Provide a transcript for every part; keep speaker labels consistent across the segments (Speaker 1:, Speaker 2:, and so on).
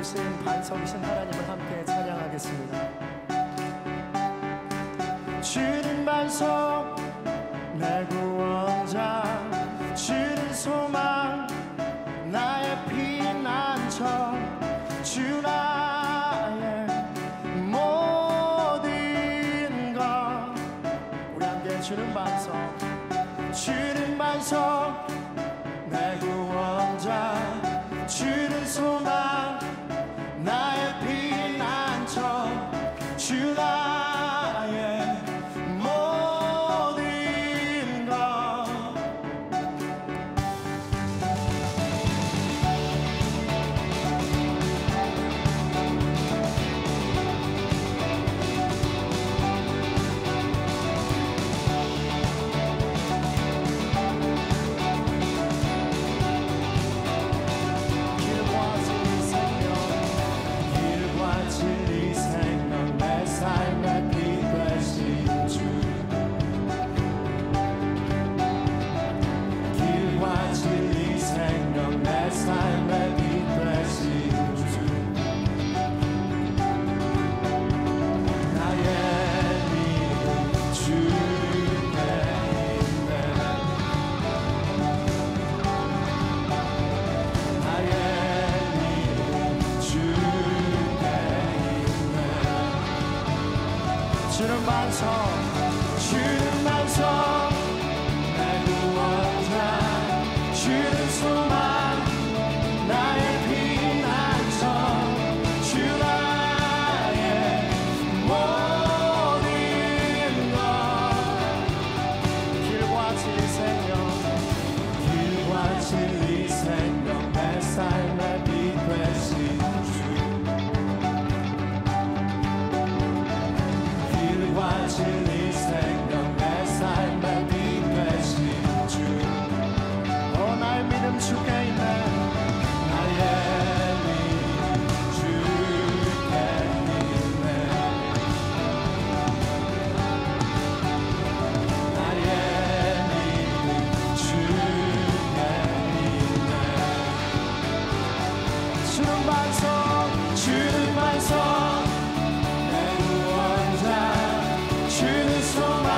Speaker 1: 주신 반석이신 하나님을 함께 찬양하겠습니다. 주는 반석 내 구원자, 주는 소망 나의 피난처, 주 나의 모든 것. 우리 함께 주는 반석, 주는 반석 내 구원자, 주는 소망 나의 피난처, 주 나의 모든 것. 길과 진리 생명 내 삶의 빛 되신 주, 길과 진리 생명 내 삶의 빛 되신 주, 나의 믿음 주께 있네, 나의 믿음 주께 있네. 주는 반석, 주는 반석 내 구원자, 주는 소망 나의 피난처, 주 나의 모든 것. 길과 진리 생명, 길과 진리 생명 내 삶의 빛 되신 주, 길과 진리 생명 내 삶의 빛 되신 주. 나의 믿음 주께 있네, 나의 믿음 주께 있네, 나의 믿음 주께 있네. 주는 반석, 주는 반석 내 구원자, 주는 소망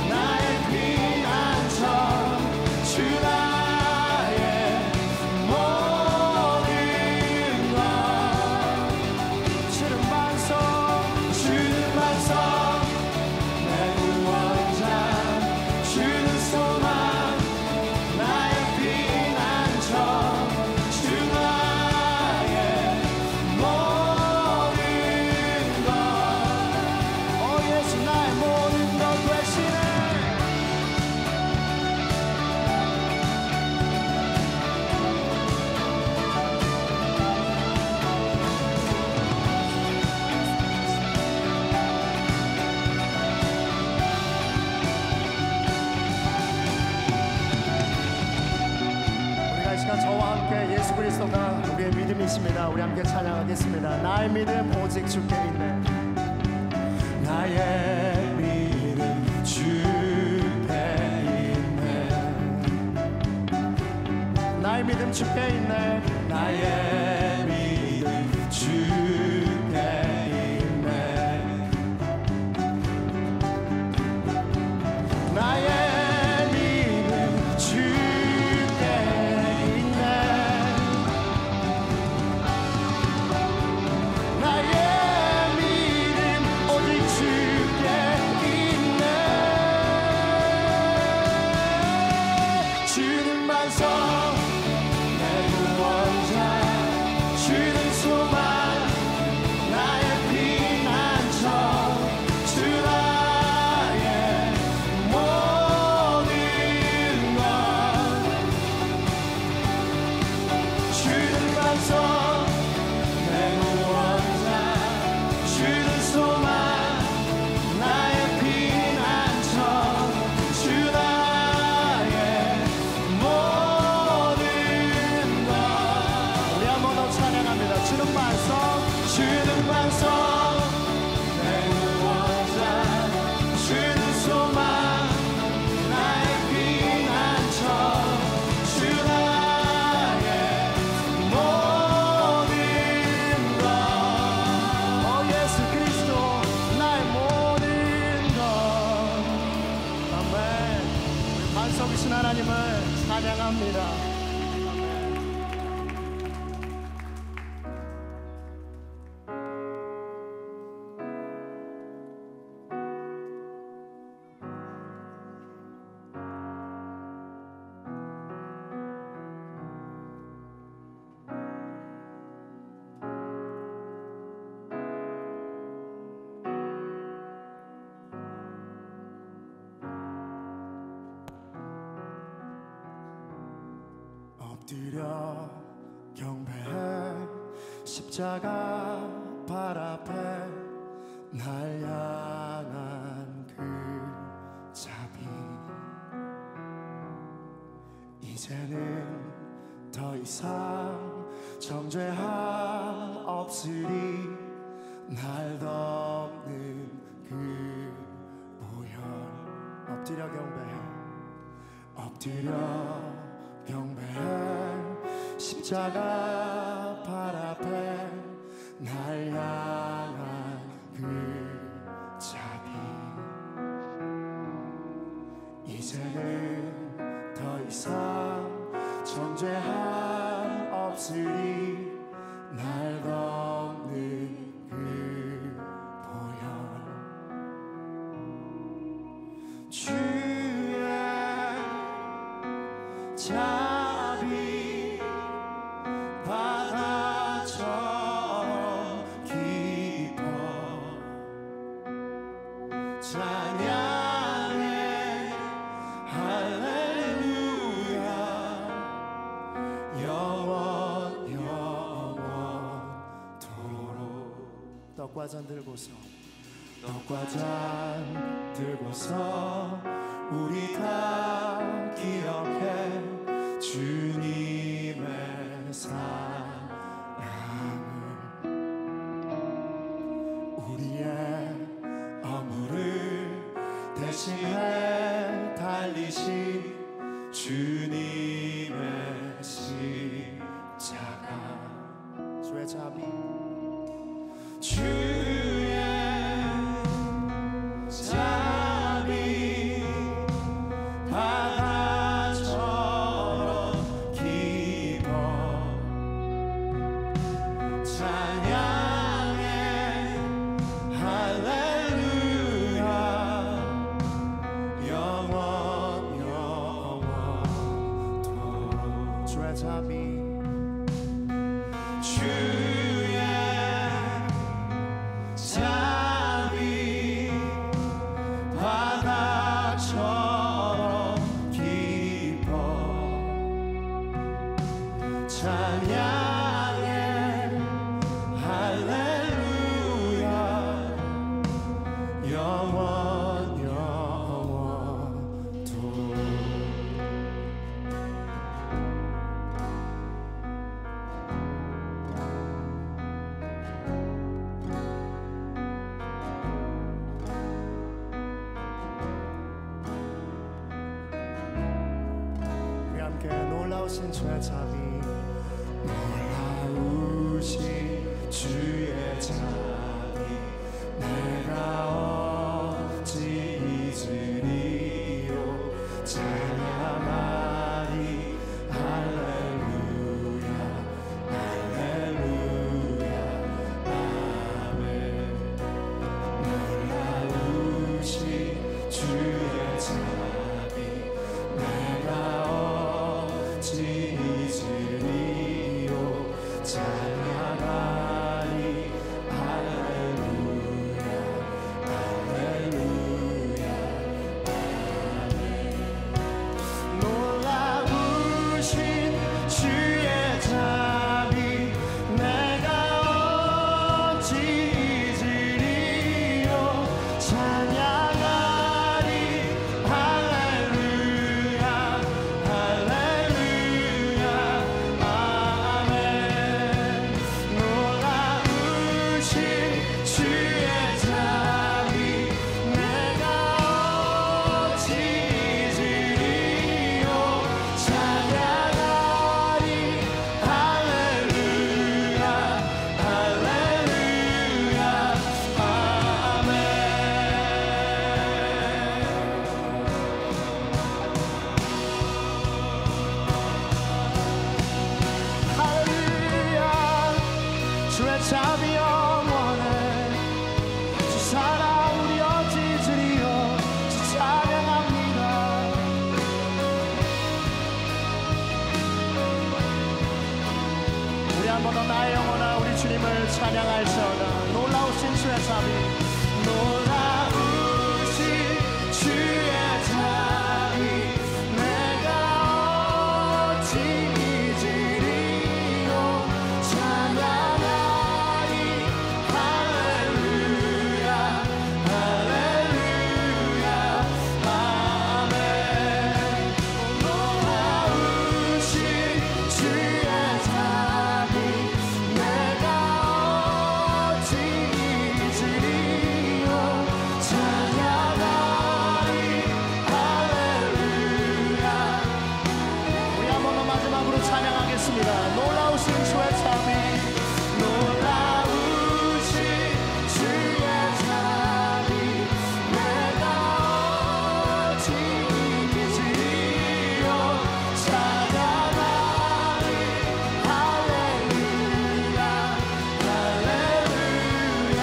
Speaker 1: 나의 피난처, 주 나의 모든 것. 주는 반석, 주는 반석 내 구원자, 주는 소망 나의 피난처, 주 나의 모든 것. 오 예수 나의 모든 것 되시네. 우리가 이 시간 저와 함께 예수 그리스도가 우리의 믿음이십니다. 우리 함께 찬양하겠습니다. 나의 믿음 오직 주께 있네, 나의 믿음 주께 있네, 나의 믿음 주께 있네, 나의 믿음 주께 있네, 나의 믿음 주께 있네, 나의 믿음 오직 주께 있네. 주는 반석 내 구원자, 주는 소망 나의 피난처, 주 나의 모든 것. 주는 반석 내 구원자, 주는 소망 나의 피난처, 주 나의 모든 감사합니다. 엎드려 경배해 십자가 발 앞에 날 향한 그 자비 이제는 더 이상 정죄함 없으리 날 덮는 그 보혈 엎드려 경배해 엎드려 경배해 십자가 발 앞에 날 향한 그 자비 이제는 더 이상 정죄함 없으리 날 덮는 그 보혈 주의 자비 바다처럼 깊어 찬양해 할렐루야 영원토록 떡과 잔 들고서 우리 다 기억해 주님의 사랑을 우리의 허물을 대신해 달리신 주님의 십자가 주의 자비 자비 바다처럼 깊어 찬양해 할렐루야 영원토록 주의 자비 찬양해 할렐루야 영원토록 우리 함께 놀라우신 주의 자비 놀라우신 주의 자비 내가 어찌 잊으리요 찬양하리 할렐루야 할렐루야 아멘 놀라우신 주의 자비 내가 어찌 잊으리요 찬양하리 할렐루야 할렐루야 아멘 놀라우신 주의 자비 내가 어찌 잊으리요 찬양하리 할렐루야 할렐루야 아멘 한 번 더 나의 영혼아 우리 주님을 찬양할지어다. 놀라우신 주의 자비, 놀라우신 주의 자비, 내가 어찌 잊으리요. 찬양하리 할렐루야 할렐루야 아멘. 놀라우신 주의 자비, 내가 어찌 잊으리요. 찬양하리 할렐루야. 우리 한 번 더 마지막으로 찬양하겠습니다. 놀라우신 주의 자비, 놀라우신 주의 자비, 내가 어찌 잊으리요. 찬양하리 할렐루야 할렐루야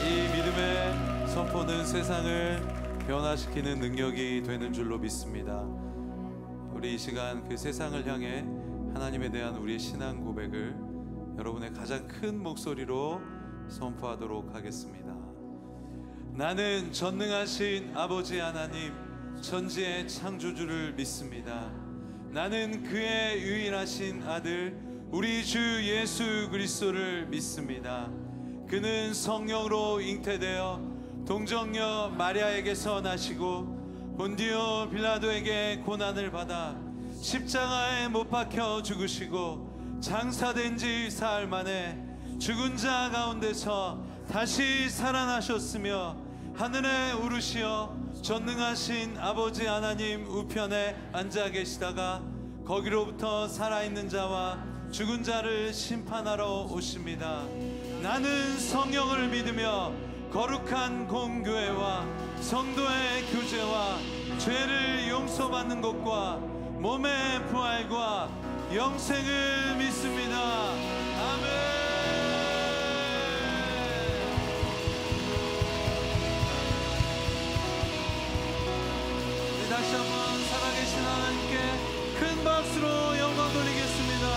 Speaker 2: 이 믿음의 선포는 세상을 변화시키는 능력이 되는 줄로 믿습니다. 우리 이 시간 그 세상을 향해 하나님에 대한 우리의 신앙 고백을 여러분의 가장 큰 목소리로 선포하도록 하겠습니다. 나는 전능하신 아버지 하나님, 천지의 창조주를 믿습니다. 나는 그의 유일하신 아들 우리 주 예수 그리스도를 믿습니다. 그는 성령으로 잉태되어 동정녀 마리아에게서 나시고 본디오 빌라도에게 고난을 받아 십자가에 못 박혀 죽으시고 장사된 지 사흘 만에 죽은 자 가운데서 다시 살아나셨으며 하늘에 오르시어 전능하신 아버지 하나님 우편에 앉아 계시다가 거기로부터 살아있는 자와 죽은 자를 심판하러 오십니다. 나는 성령을 믿으며 거룩한 공교회와 성도의 교제와 죄를 용서받는 것과 몸의 부활과 영생을 믿습니다. 아멘. 네, 다시 한번 살아계신 하나님께 큰 박수로 영광 돌리겠습니다.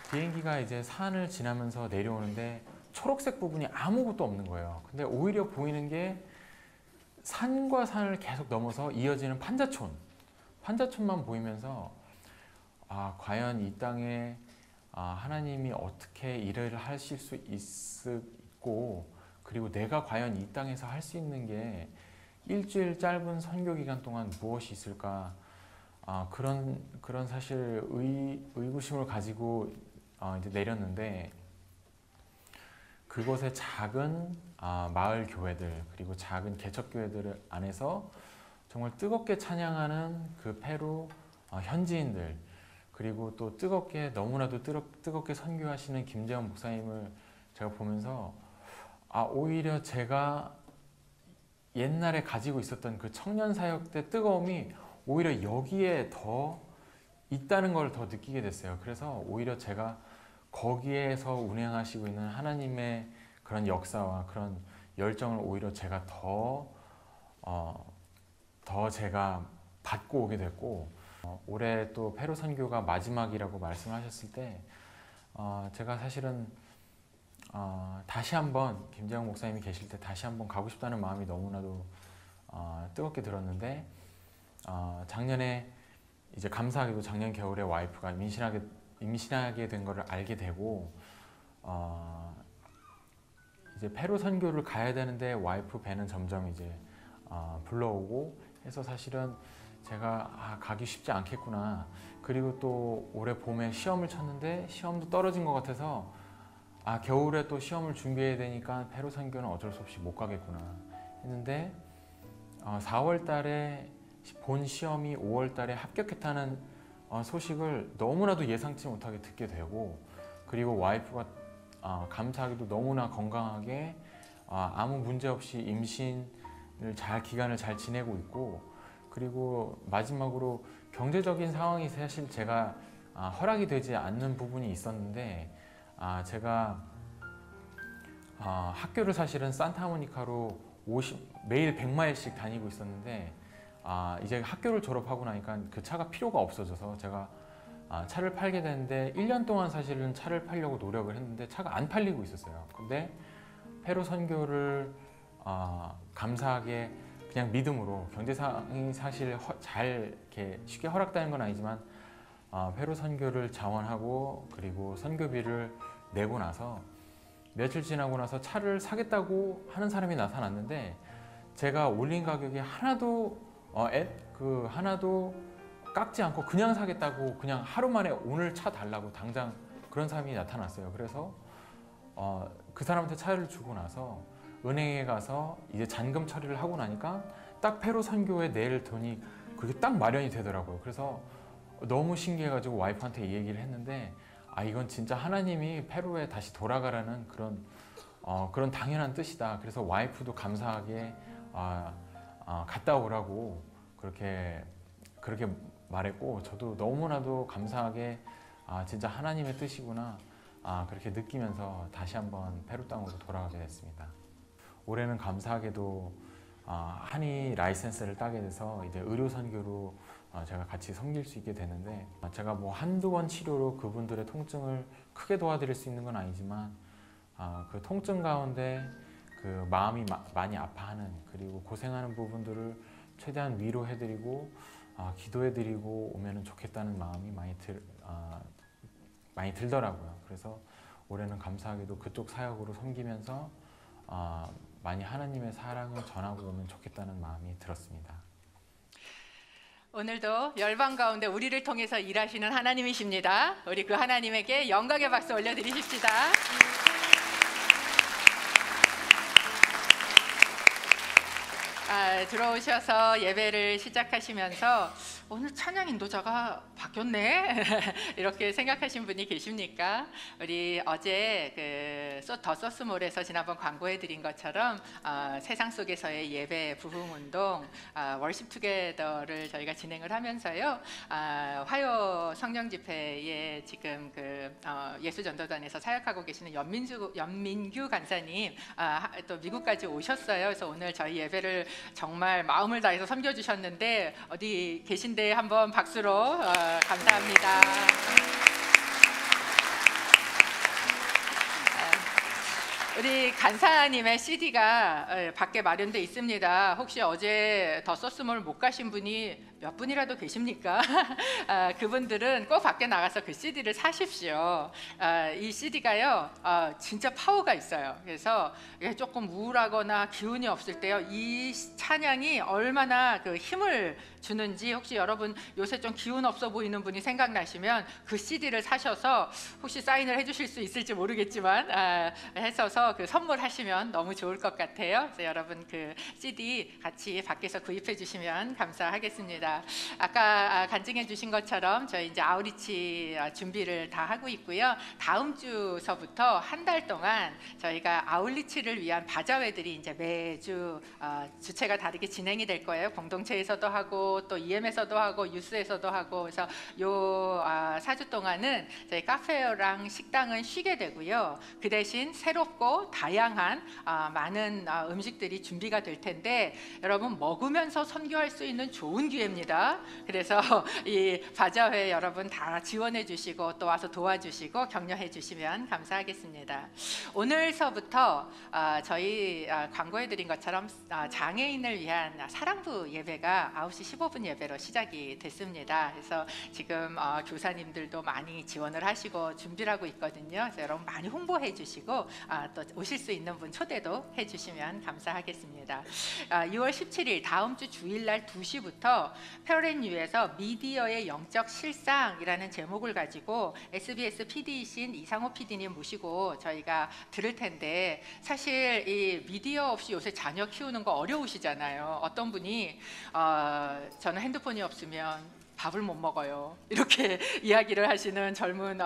Speaker 3: 비행기가 이제 산을 지나면서 내려오는데 초록색 부분이 아무것도 없는 거예요. 근데 오히려 보이는 게 산과 산을 계속 넘어서 이어지는 판자촌만 보이면서 과연 이 땅에 하나님이 어떻게 일을 하실 수 있고, 그리고 내가 과연 이 땅에서 할 수 있는 게 일주일 짧은 선교 기간 동안 무엇이 있을까, 그런 사실 의구심을 가지고 이제 내렸는데, 그곳의 작은 마을 교회들, 그리고 작은 개척 교회들 안에서 정말 뜨겁게 찬양하는 그 페루 현지인들, 그리고 또 너무나도 뜨겁게 선교하시는 김재원 목사님을 제가 보면서 오히려 제가 옛날에 가지고 있었던 그 청년 사역 때 뜨거움이 오히려 여기에 더 있다는 걸 더 느끼게 됐어요. 그래서 오히려 제가 거기에서 운행하시고 있는 하나님의 그런 역사와 그런 열정을 오히려 제가 더 제가 받고 오게 됐고, 올해 또 페루 선교가 마지막이라고 말씀하셨을 때 제가 사실은 다시 한번 김재영 목사님이 계실 때 다시 한번 가고 싶다는 마음이 너무나도 뜨겁게 들었는데, 작년에 이제 감사하게도 작년 겨울에 와이프가 임신하게 된 것을 알게 되고, 이제 페루 선교를 가야 되는데 와이프 배는 점점 이제 불러오고 해서 사실은 제가 가기 쉽지 않겠구나. 그리고 또 올해 봄에 시험을 쳤는데 시험도 떨어진 것 같아서 겨울에 또 시험을 준비해야 되니까 페루 선교는 어쩔 수 없이 못 가겠구나 했는데, 4월 달에 본 시험이 5월 달에 합격했다는 소식을 너무나도 예상치 못하게 듣게 되고, 그리고 와이프가 감사하게도 너무나 건강하게 아무 문제 없이 임신을 기간을 잘 지내고 있고, 그리고 마지막으로 경제적인 상황이 사실 제가 허락이 되지 않는 부분이 있었는데, 제가 학교를 사실은 산타모니카로 매일 100마일씩 다니고 있었는데, 이제 학교를 졸업하고 나니까 그 차가 필요가 없어져서 제가 차를 팔게 되는데 1년 동안 사실은 차를 팔려고 노력을 했는데 차가 안 팔리고 있었어요. 근데 페루 선교를 감사하게 그냥 믿음으로, 경제상이 사실 잘 이렇게 쉽게 허락되는 건 아니지만 페루 선교를 자원하고 그리고 선교비를 내고 나서 며칠 지나고 나서 차를 사겠다고 하는 사람이 나타났는데, 제가 올린 가격이 하나도 깎지 않고 그냥 사겠다고, 그냥 하루 만에 오늘 차 달라고 당장 그런 사람이 나타났어요. 그래서 그 사람한테 차를 주고 나서 은행에 가서 이제 잔금 처리를 하고 나니까 딱 페루 선교에 낼 돈이 그게 딱 마련이 되더라고요. 그래서 너무 신기해가지고 와이프한테 이 얘기를 했는데, 이건 진짜 하나님이 페루에 다시 돌아가라는 그런 당연한 뜻이다. 그래서 와이프도 감사하게 갔다 오라고 그렇게 말했고, 저도 너무나도 감사하게 진짜 하나님의 뜻이구나 그렇게 느끼면서 다시 한번 페루 땅으로 돌아가게 됐습니다. 올해는 감사하게도 한의 라이센스를 따게 돼서 이제 의료 선교로 제가 같이 섬길 수 있게 되는데, 제가 뭐 한두 번 치료로 그분들의 통증을 크게 도와드릴 수 있는 건 아니지만 그 통증 가운데 그 마음이 많이 아파하는, 그리고 고생하는 부분들을 최대한 위로해드리고 기도해드리고 오면은 좋겠다는 마음이 많이 들더라고요. 그래서 올해는 감사하게도 그쪽 사역으로 섬기면서 많이 하나님의 사랑을 전하고 오면 좋겠다는 마음이 들었습니다.
Speaker 4: 오늘도 열방 가운데 우리를 통해서 일하시는 하나님이십니다. 우리 그 하나님에게 영광의 박수 올려드리십시다. 들어오셔서 예배를 시작하시면서 오늘 찬양 인도자가 바뀌었네 이렇게 생각하신 분이 계십니까? 우리 어제 더 소스몰에서 지난번 광고해드린 것처럼 세상 속에서의 예배 부흥운동 월십 투게더를 저희가 진행을 하면서요, 화요 성령 집회에 지금 예수전도단에서 사역하고 계시는 연민규 간사님 또 미국까지 오셨어요. 그래서 오늘 저희 예배를 정말 마음을 다해서 섬겨주셨는데, 어디 계신데 한번 박수로 감사합니다. 우리 간사님의 CD가 밖에 마련돼 있습니다. 혹시 어제 더 소스몰 못 가신 분이 몇 분이라도 계십니까? 그분들은 꼭 밖에 나가서 그 CD를 사십시오. 이 CD가요, 진짜 파워가 있어요. 그래서 조금 우울하거나 기운이 없을 때요, 이 찬양이 얼마나 그 힘을 주는지, 혹시 여러분 요새 좀 기운 없어 보이는 분이 생각나시면 그 CD를 사셔서 혹시 사인을 해주실 수 있을지 모르겠지만 해서서 그 선물하시면 너무 좋을 것 같아요. 그래서 여러분 그 CD 같이 밖에서 구입해 주시면 감사하겠습니다. 아까 간증해 주신 것처럼 저희 이제 아우리치 준비를 다 하고 있고요. 다음 주서부터 한 달 동안 저희가 아우리치를 위한 바자회들이 이제 매주 주체가 다르게 진행이 될 거예요. 공동체에서도 하고 또 EM에서도 하고 유스에서도 하고. 그래서 요 4주 동안은 저희 카페랑 식당은 쉬게 되고요. 그 대신 새롭고 다양한 많은 음식들이 준비가 될 텐데, 여러분 먹으면서 선교할 수 있는 좋은 기회입니다. 그래서 이 바자회 여러분 다 지원해 주시고 또 와서 도와주시고 격려해 주시면 감사하겠습니다. 오늘서부터 저희 광고해 드린 것처럼 장애인을 위한 사랑부 예배가 9시 15분 예배로 시작이 됐습니다. 그래서 지금 교사님들도 많이 지원을 하시고 준비를 하고 있거든요. 그래서 여러분 많이 홍보해 주시고 또 오실 수 있는 분 초대도 해 주시면 감사하겠습니다. 6월 17일 다음 주 주일날 2시부터 페어랜유에서 미디어의 영적 실상이라는 제목을 가지고 SBS PD이신 이상호 PD님 모시고 저희가 들을 텐데, 사실 이 미디어 없이 요새 자녀 키우는 거 어려우시잖아요. 어떤 분이 저는 핸드폰이 없으면 밥을 못 먹어요, 이렇게 이야기를 하시는 젊은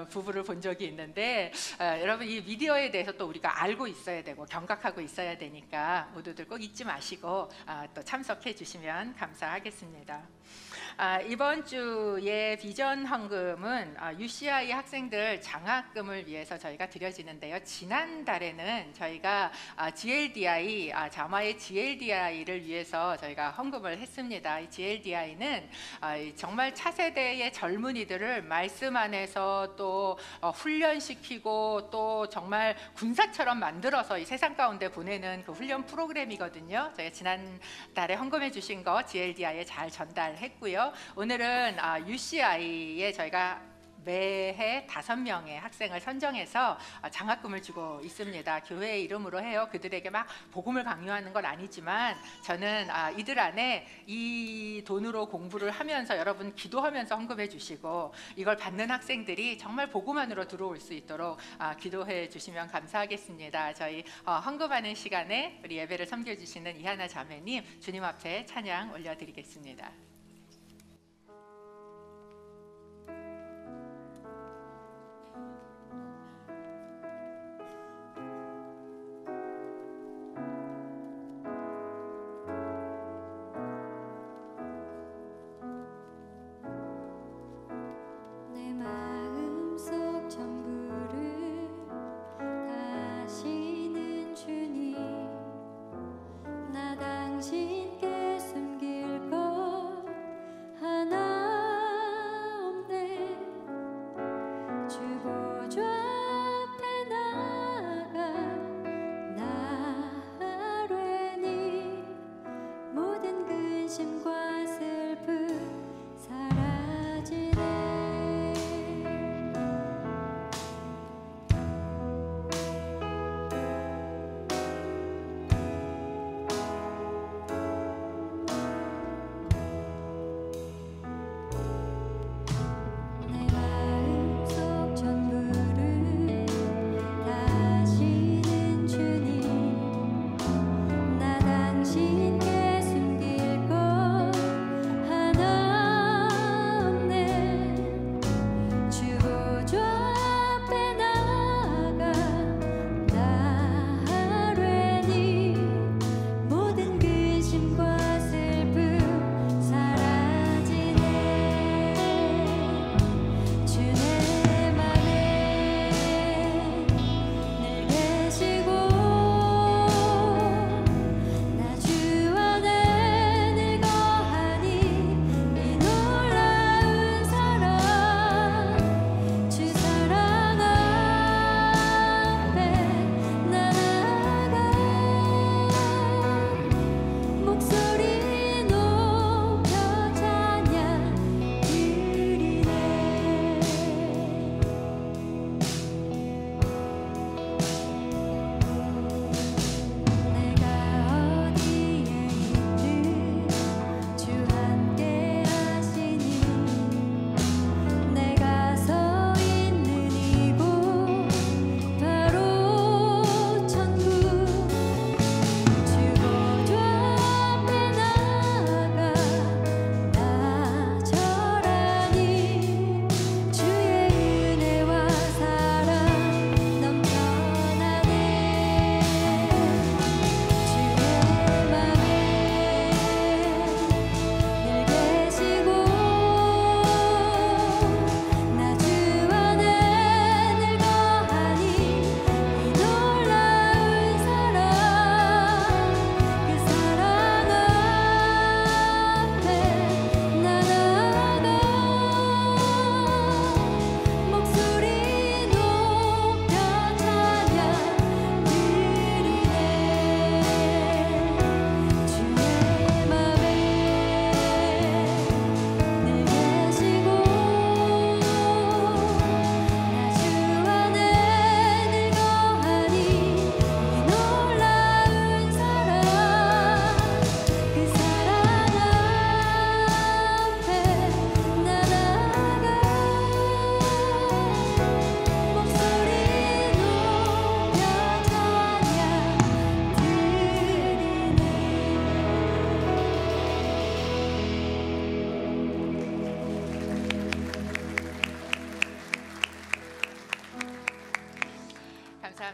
Speaker 4: 부부를 본 적이 있는데, 여러분 이 미디어에 대해서 또 우리가 알고 있어야 되고 경각하고 있어야 되니까 모두들 꼭 잊지 마시고 또 참석해 주시면 감사하겠습니다. 이번 주에 비전 헌금은 UCI 학생들 장학금을 위해서 저희가 드려지는데요. 지난달에는 저희가 GLDI, 자마의 GLDI를 위해서 저희가 헌금을 했습니다. 이 GLDI는 정말 차세대의 젊은이들을 말씀 안에서 또 훈련시키고 또 정말 군사처럼 만들어서 이 세상 가운데 보내는 그 훈련 프로그램이거든요. 저희가 지난달에 헌금해 주신 거 GLDI에 잘 전달했고요. 오늘은 UCI에 저희가 매해 5명의 학생을 선정해서 장학금을 주고 있습니다. 교회 이름으로 해요. 그들에게 막 복음을 강요하는 건 아니지만 저는 이들 안에 이 돈으로 공부를 하면서 여러분 기도하면서 헌금해 주시고 이걸 받는 학생들이 정말 복음 안으로 들어올 수 있도록 기도해 주시면 감사하겠습니다. 저희 헌금하는 시간에 우리 예배를 섬겨주시는 이하나 자매님 주님 앞에 찬양 올려드리겠습니다.
Speaker 5: 당신께 숨길 것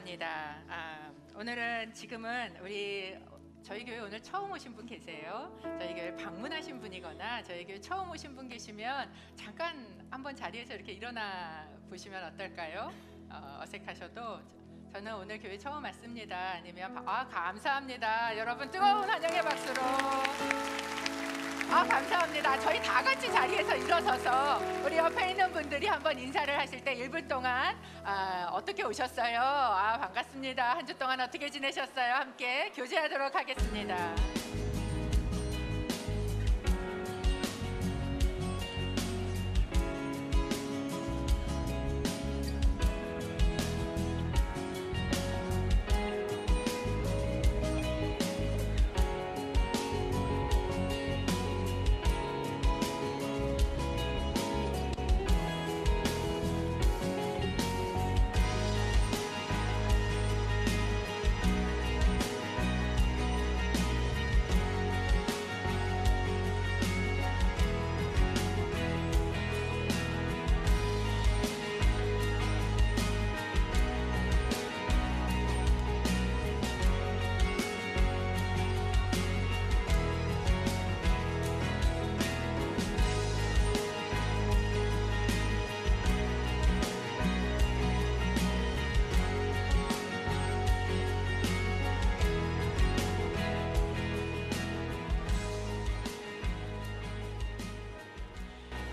Speaker 4: 감사합니다. 오늘은 지금은 저희 교회 오늘 처음 오신 분 계세요? 저희 교회 방문하신 분이거나 저희 교회 처음 오신 분 계시면 잠깐 한번 자리에서 이렇게 일어나 보시면 어떨까요? 어색하셔도 저는 오늘 교회 처음 왔습니다. 아니면 감사합니다. 여러분 뜨거운 환영의 박수로. 감사합니다. 저희 다 같이 자리에서 일어서서 우리 옆에 있는 분들이 한번 인사를 하실 때 1분 동안 어떻게 오셨어요? 반갑습니다. 한 주 동안 어떻게 지내셨어요? 함께 교제하도록 하겠습니다.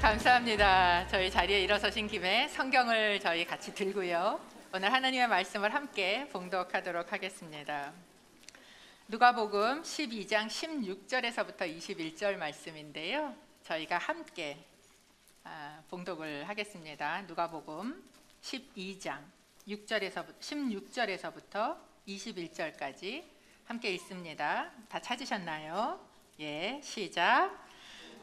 Speaker 4: 감사합니다. 저희 자리에 일어서신 김에 성경을 저희 같이 들고요. 오늘 하나님의 말씀을 함께 봉독하도록 하겠습니다. 누가복음 12장 16절에서부터 21절 말씀인데요. 저희가 함께 봉독을 하겠습니다. 누가복음 12장 16절에서부터 21절까지 함께 읽습니다. 다 찾으셨나요? 예, 시작.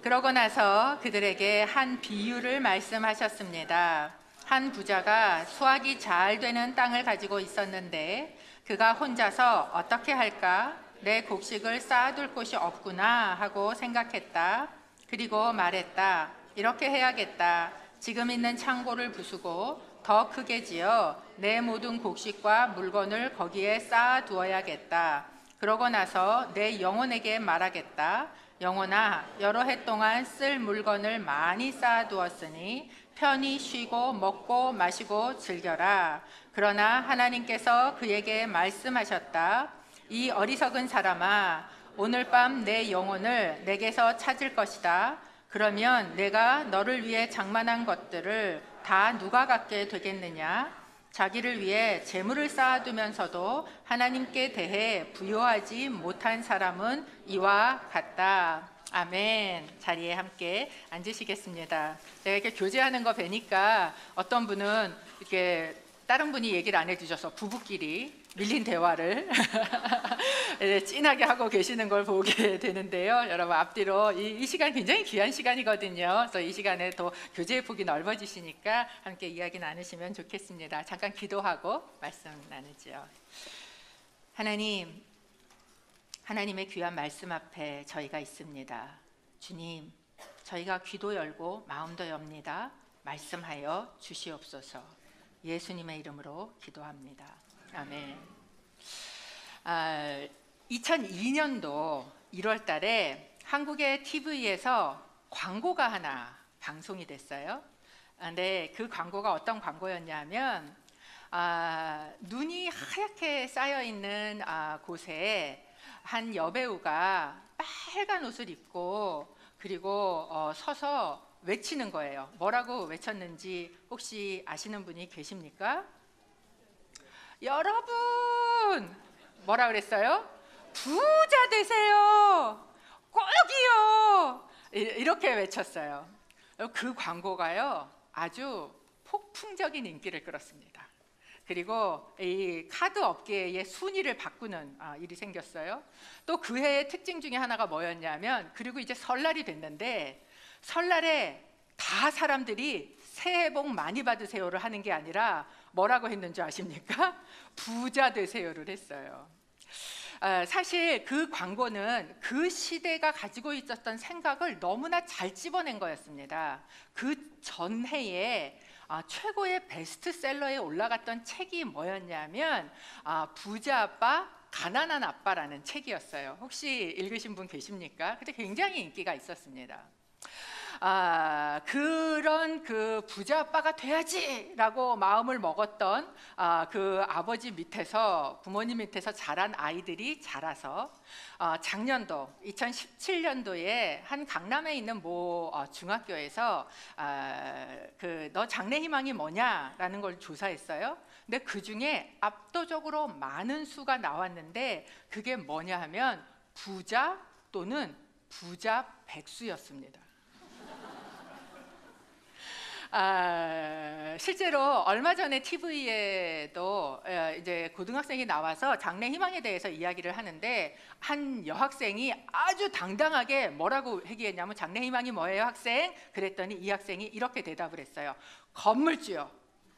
Speaker 4: 그러고 나서 그들에게 한 비유를 말씀하셨습니다. 한 부자가 수확이 잘 되는 땅을 가지고 있었는데 그가 혼자서 어떻게 할까? 내 곡식을 쌓아둘 곳이 없구나 하고 생각했다. 그리고 말했다. 이렇게 해야겠다. 지금 있는 창고를 부수고 더 크게 지어 내 모든 곡식과 물건을 거기에 쌓아두어야겠다. 그러고 나서 내 영혼에게 말하겠다. 영혼아, 여러 해 동안 쓸 물건을 많이 쌓아두었으니 편히 쉬고 먹고 마시고 즐겨라. 그러나 하나님께서 그에게 말씀하셨다. 이 어리석은 사람아, 오늘 밤 내 영혼을 내게서 찾을 것이다. 그러면 내가 너를 위해 장만한 것들을 다 누가 갖게 되겠느냐? 자기를 위해 재물을 쌓아두면서도 하나님께 대해 부요하지 못한 사람은 이와 같다. 아멘. 자리에 함께 앉으시겠습니다. 제가 이렇게 교제하는 거 뵈니까 어떤 분은 이렇게 다른 분이 얘기를 안 해주셔서 부부끼리 밀린 대화를 진하게 하고 계시는 걸 보게 되는데요. 여러분 앞뒤로 이 시간 굉장히 귀한 시간이거든요. 그래서 이 시간에 또 교제의 폭이 넓어지시니까 함께 이야기 나누시면 좋겠습니다. 잠깐 기도하고 말씀 나누죠. 하나님의 귀한 말씀 앞에 저희가 있습니다. 주님, 저희가 귀도 열고 마음도 엽니다. 말씀하여 주시옵소서. 예수님의 이름으로 기도합니다. 아멘. 2002년도 1월 달에 한국의 TV에서 광고가 하나 방송이 됐어요. 근데 그 광고가 어떤 광고였냐면 눈이 하얗게 쌓여있는 곳에 한 여배우가 빨간 옷을 입고 그리고 서서 외치는 거예요. 뭐라고 외쳤는지 혹시 아시는 분이 계십니까? 여러분, 뭐라 그랬어요? 부자 되세요. 꼭이요. 이렇게 외쳤어요. 그 광고가요, 아주 폭풍적인 인기를 끌었습니다. 그리고 이 카드 업계의 순위를 바꾸는 일이 생겼어요. 또 그 해의 특징 중에 하나가 뭐였냐면, 그리고 이제 설날이 됐는데 설날에 다 사람들이 새해 복 많이 받으세요를 하는 게 아니라 뭐라고 했는지 아십니까? 부자 되세요를 했어요. 사실 그 광고는 그 시대가 가지고 있었던 생각을 너무나 잘 집어낸 거였습니다. 그 전해에 최고의 베스트셀러에 올라갔던 책이 뭐였냐면 부자 아빠 가난한 아빠라는 책이었어요. 혹시 읽으신 분 계십니까? 그때 굉장히 인기가 있었습니다. 그런 그 부자 아빠가 돼야지라고 마음을 먹었던 그 아버지 밑에서, 부모님 밑에서 자란 아이들이 자라서 작년도 2017년도에 한 강남에 있는 모 중학교에서 너 장래 희망이 뭐냐라는 걸 조사했어요. 근데 그 중에 압도적으로 많은 수가 나왔는데 그게 뭐냐 하면 부자 또는 부자 백수였습니다. 실제로 얼마 전에 TV에도 이제 고등학생이 나와서 장래 희망에 대해서 이야기를 하는데 한 여학생이 아주 당당하게 뭐라고 얘기했냐면 장래 희망이 뭐예요 학생? 그랬더니 이 학생이 이렇게 대답을 했어요. 건물주요.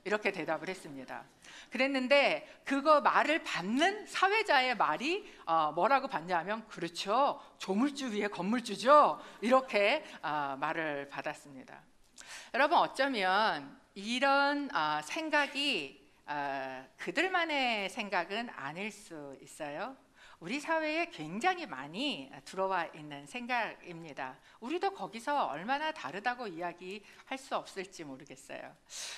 Speaker 4: 이렇게 대답을 했습니다. 그랬는데 그거 말을 받는 사회자의 말이 뭐라고 받냐면 그렇죠. 조물주 위에 건물주죠. 이렇게 말을 받았습니다. 여러분 어쩌면 이런 생각이 그들만의 생각은 아닐 수 있어요. 우리 사회에 굉장히 많이 들어와 있는 생각입니다. 우리도 거기서 얼마나 다르다고 이야기할 수 없을지 모르겠어요.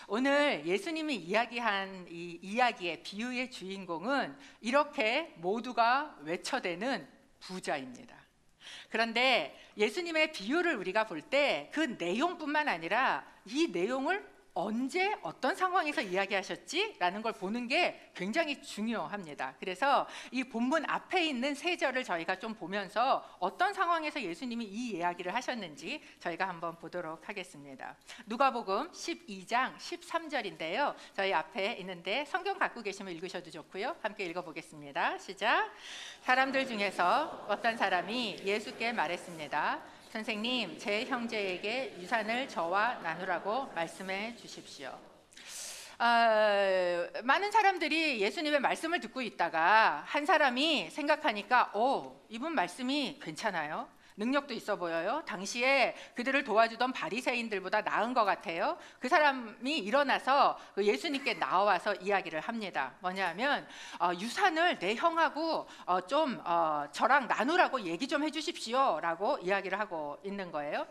Speaker 4: 오늘 예수님이 이야기한 이 이야기의 비유의 주인공은 이렇게 모두가 외쳐대는 부자입니다. 그런데 예수님의 비유를 우리가 볼 때 그 내용뿐만 아니라 이 내용을 언제 어떤 상황에서 이야기하셨지? 라는 걸 보는 게 굉장히 중요합니다. 그래서 이 본문 앞에 있는 세 절을 저희가 좀 보면서 어떤 상황에서 예수님이 이 이야기를 하셨는지 저희가 한번 보도록 하겠습니다. 누가복음 12장 13절인데요. 저희 앞에 있는데 성경 갖고 계시면 읽으셔도 좋고요. 함께 읽어보겠습니다. 시작. 사람들 중에서 어떤 사람이 예수께 말했습니다. 선생님, 제 형제에게 유산을 저와 나누라고 말씀해 주십시오. 많은 사람들이 예수님의 말씀을 듣고 있다가 한 사람이 생각하니까 이분 말씀이 괜찮아요. 능력도 있어 보여요. 당시에 그들을 도와주던 바리새인들보다 나은 것 같아요. 그 사람이 일어나서 예수님께 나와서 이야기를 합니다. 뭐냐면 유산을 내 형하고 좀 저랑 나누라고 얘기 좀 해주십시오 라고 이야기를 하고 있는 거예요.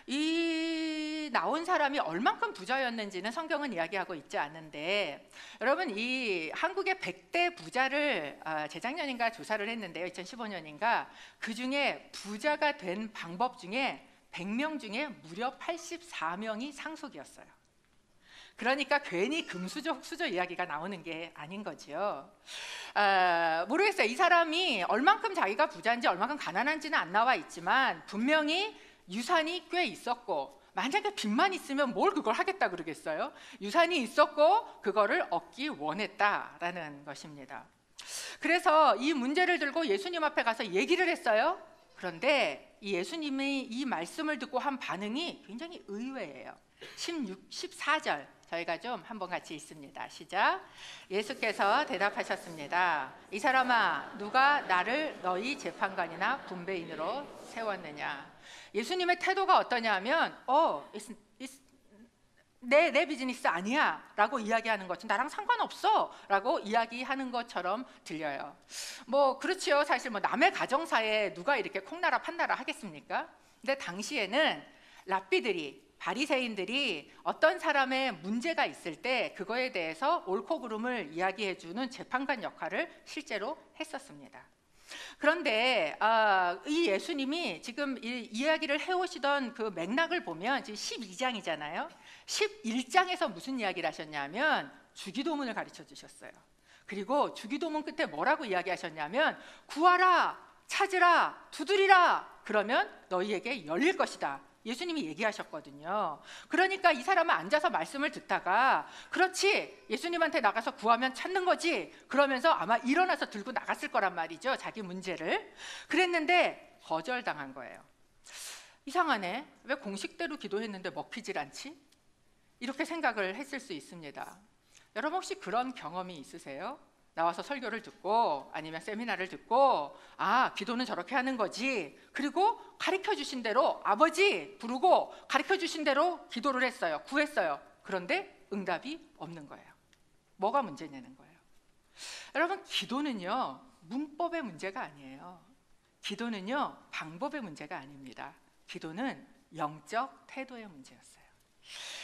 Speaker 4: 이 나온 사람이 얼만큼 부자였는지는 성경은 이야기하고 있지 않는데 여러분 이 한국의 100대 부자를 재작년인가 조사를 했는데요. 2015년인가 그 중에 부자가 된 방법 중에 100명 중에 무려 84명이 상속이었어요. 그러니까 괜히 금수저 흙수저 이야기가 나오는 게 아닌 거죠. 모르겠어요. 이 사람이 얼만큼 자기가 부자인지 얼만큼 가난한지는 안 나와 있지만 분명히 유산이 꽤 있었고 만약에 빚만 있으면 뭘 그걸 하겠다 그러겠어요? 유산이 있었고 그거를 얻기 원했다라는 것입니다. 그래서 이 문제를 들고 예수님 앞에 가서 얘기를 했어요. 그런데 이 예수님이 이 말씀을 듣고 한 반응이 굉장히 의외예요. 14절 저희가 좀 한번 같이 읽습니다. 시작. 예수께서 대답하셨습니다. 이 사람아, 누가 나를 너희 재판관이나 분배인으로 세웠느냐? 예수님의 태도가 어떠냐면 내 비즈니스 아니야 라고 이야기하는 것처럼 나랑 상관없어 라고 이야기하는 것처럼 들려요. 뭐 그렇지요. 사실 뭐 남의 가정사에 누가 이렇게 콩나라 판나라 하겠습니까? 근데 당시에는 랍비들이 바리새인들이 어떤 사람의 문제가 있을 때 그거에 대해서 옳고 그름을 이야기해주는 재판관 역할을 실제로 했었습니다. 그런데 이 예수님이 지금 이 이야기를 해오시던 그 맥락을 보면 지금 12장이잖아요. 11장에서 무슨 이야기를 하셨냐면 주기도문을 가르쳐 주셨어요. 그리고 주기도문 끝에 뭐라고 이야기하셨냐면 구하라, 찾으라, 두드리라. 그러면 너희에게 열릴 것이다. 예수님이 얘기하셨거든요. 그러니까 이 사람은 앉아서 말씀을 듣다가 그렇지 예수님한테 나가서 구하면 찾는 거지 그러면서 아마 일어나서 들고 나갔을 거란 말이죠. 자기 문제를. 그랬는데 거절당한 거예요. 이상하네. 왜 공식대로 기도했는데 먹히질 않지? 이렇게 생각을 했을 수 있습니다. 여러분 혹시 그런 경험이 있으세요? 나와서 설교를 듣고 아니면 세미나를 듣고 기도는 저렇게 하는 거지. 그리고 가르쳐 주신 대로 아버지 부르고 가르쳐 주신 대로 기도를 했어요. 구했어요. 그런데 응답이 없는 거예요. 뭐가 문제냐는 거예요. 여러분, 기도는요 문법의 문제가 아니에요. 기도는요 방법의 문제가 아닙니다. 기도는 영적 태도의 문제였어요.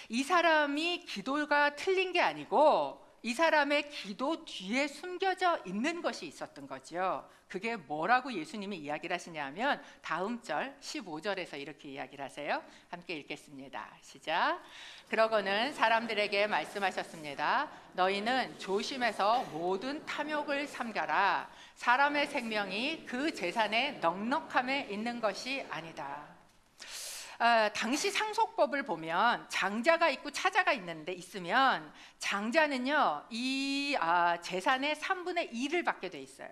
Speaker 4: 이 사람이 기도가 틀린 게 아니고 이 사람의 기도 뒤에 숨겨져 있는 것이 있었던 거죠. 그게 뭐라고 예수님이 이야기를 하시냐면 다음 절 15절에서 이렇게 이야기를 하세요. 함께 읽겠습니다. 시작. 그러고는 사람들에게 말씀하셨습니다. 너희는 조심해서 모든 탐욕을 삼가라. 사람의 생명이 그 재산의 넉넉함에 있는 것이 아니다. 당시 상속법을 보면 장자가 있고 차자가 있으면 장자는요 이 재산의 3분의 2를 받게 돼 있어요.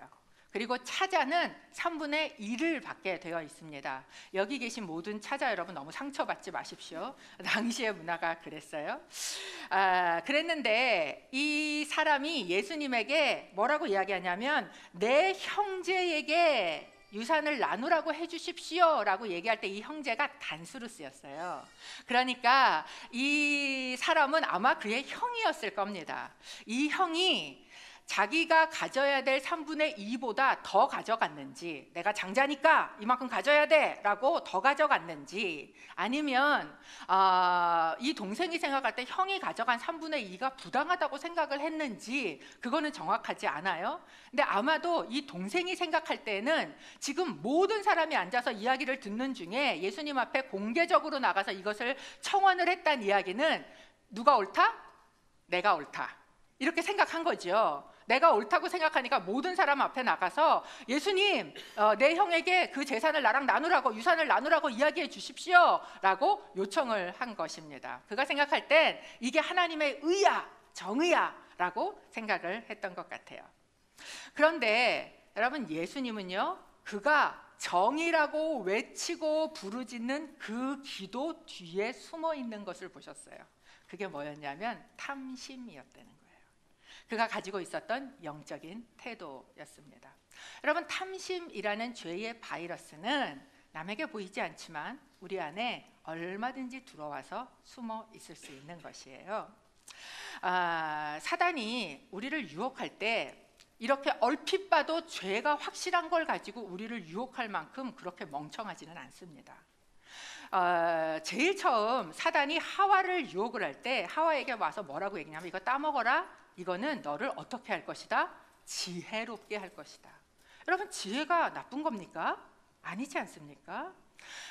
Speaker 4: 그리고 차자는 3분의 1을 받게 되어 있습니다. 여기 계신 모든 차자 여러분 너무 상처받지 마십시오. 당시의 문화가 그랬어요. 그랬는데 이 사람이 예수님에게 뭐라고 이야기하냐면 내 형제에게 유산을 나누라고 해주십시오 라고 얘기할 때 이 형제가 단수로 쓰였어요. 그러니까 이 사람은 아마 그의 형이었을 겁니다. 이 형이 자기가 가져야 될 3분의 2보다 더 가져갔는지, 내가 장자니까 이만큼 가져야 돼 라고 더 가져갔는지, 아니면 이 동생이 생각할 때 형이 가져간 3분의 2가 부당하다고 생각을 했는지 그거는 정확하지 않아요. 근데 아마도 이 동생이 생각할 때는 지금 모든 사람이 앉아서 이야기를 듣는 중에 예수님 앞에 공개적으로 나가서 이것을 청원을 했다는 이야기는 누가 옳다? 내가 옳다. 이렇게 생각한 거죠. 내가 옳다고 생각하니까 모든 사람 앞에 나가서 예수님, 내 형에게 그 재산을 나랑 나누라고, 유산을 나누라고 이야기해 주십시오 라고 요청을 한 것입니다. 그가 생각할 땐 이게 하나님의 의야, 정의야 라고 생각을 했던 것 같아요. 그런데 여러분, 예수님은요 그가 정의라고 외치고 부르짖는 그 기도 뒤에 숨어 있는 것을 보셨어요. 그게 뭐였냐면 탐심이었다는 거예요. 그가 가지고 있었던 영적인 태도였습니다. 여러분, 탐심이라는 죄의 바이러스는 남에게 보이지 않지만 우리 안에 얼마든지 들어와서 숨어 있을 수 있는 것이에요. 사단이 우리를 유혹할 때 이렇게 얼핏 봐도 죄가 확실한 걸 가지고 우리를 유혹할 만큼 그렇게 멍청하지는 않습니다. 제일 처음 사단이 하와를 유혹을 할 때 하와에게 와서 뭐라고 얘기냐면 이거 따먹어라. 이거는 너를 어떻게 할 것이다? 지혜롭게 할 것이다. 여러분, 지혜가 나쁜 겁니까? 아니지 않습니까?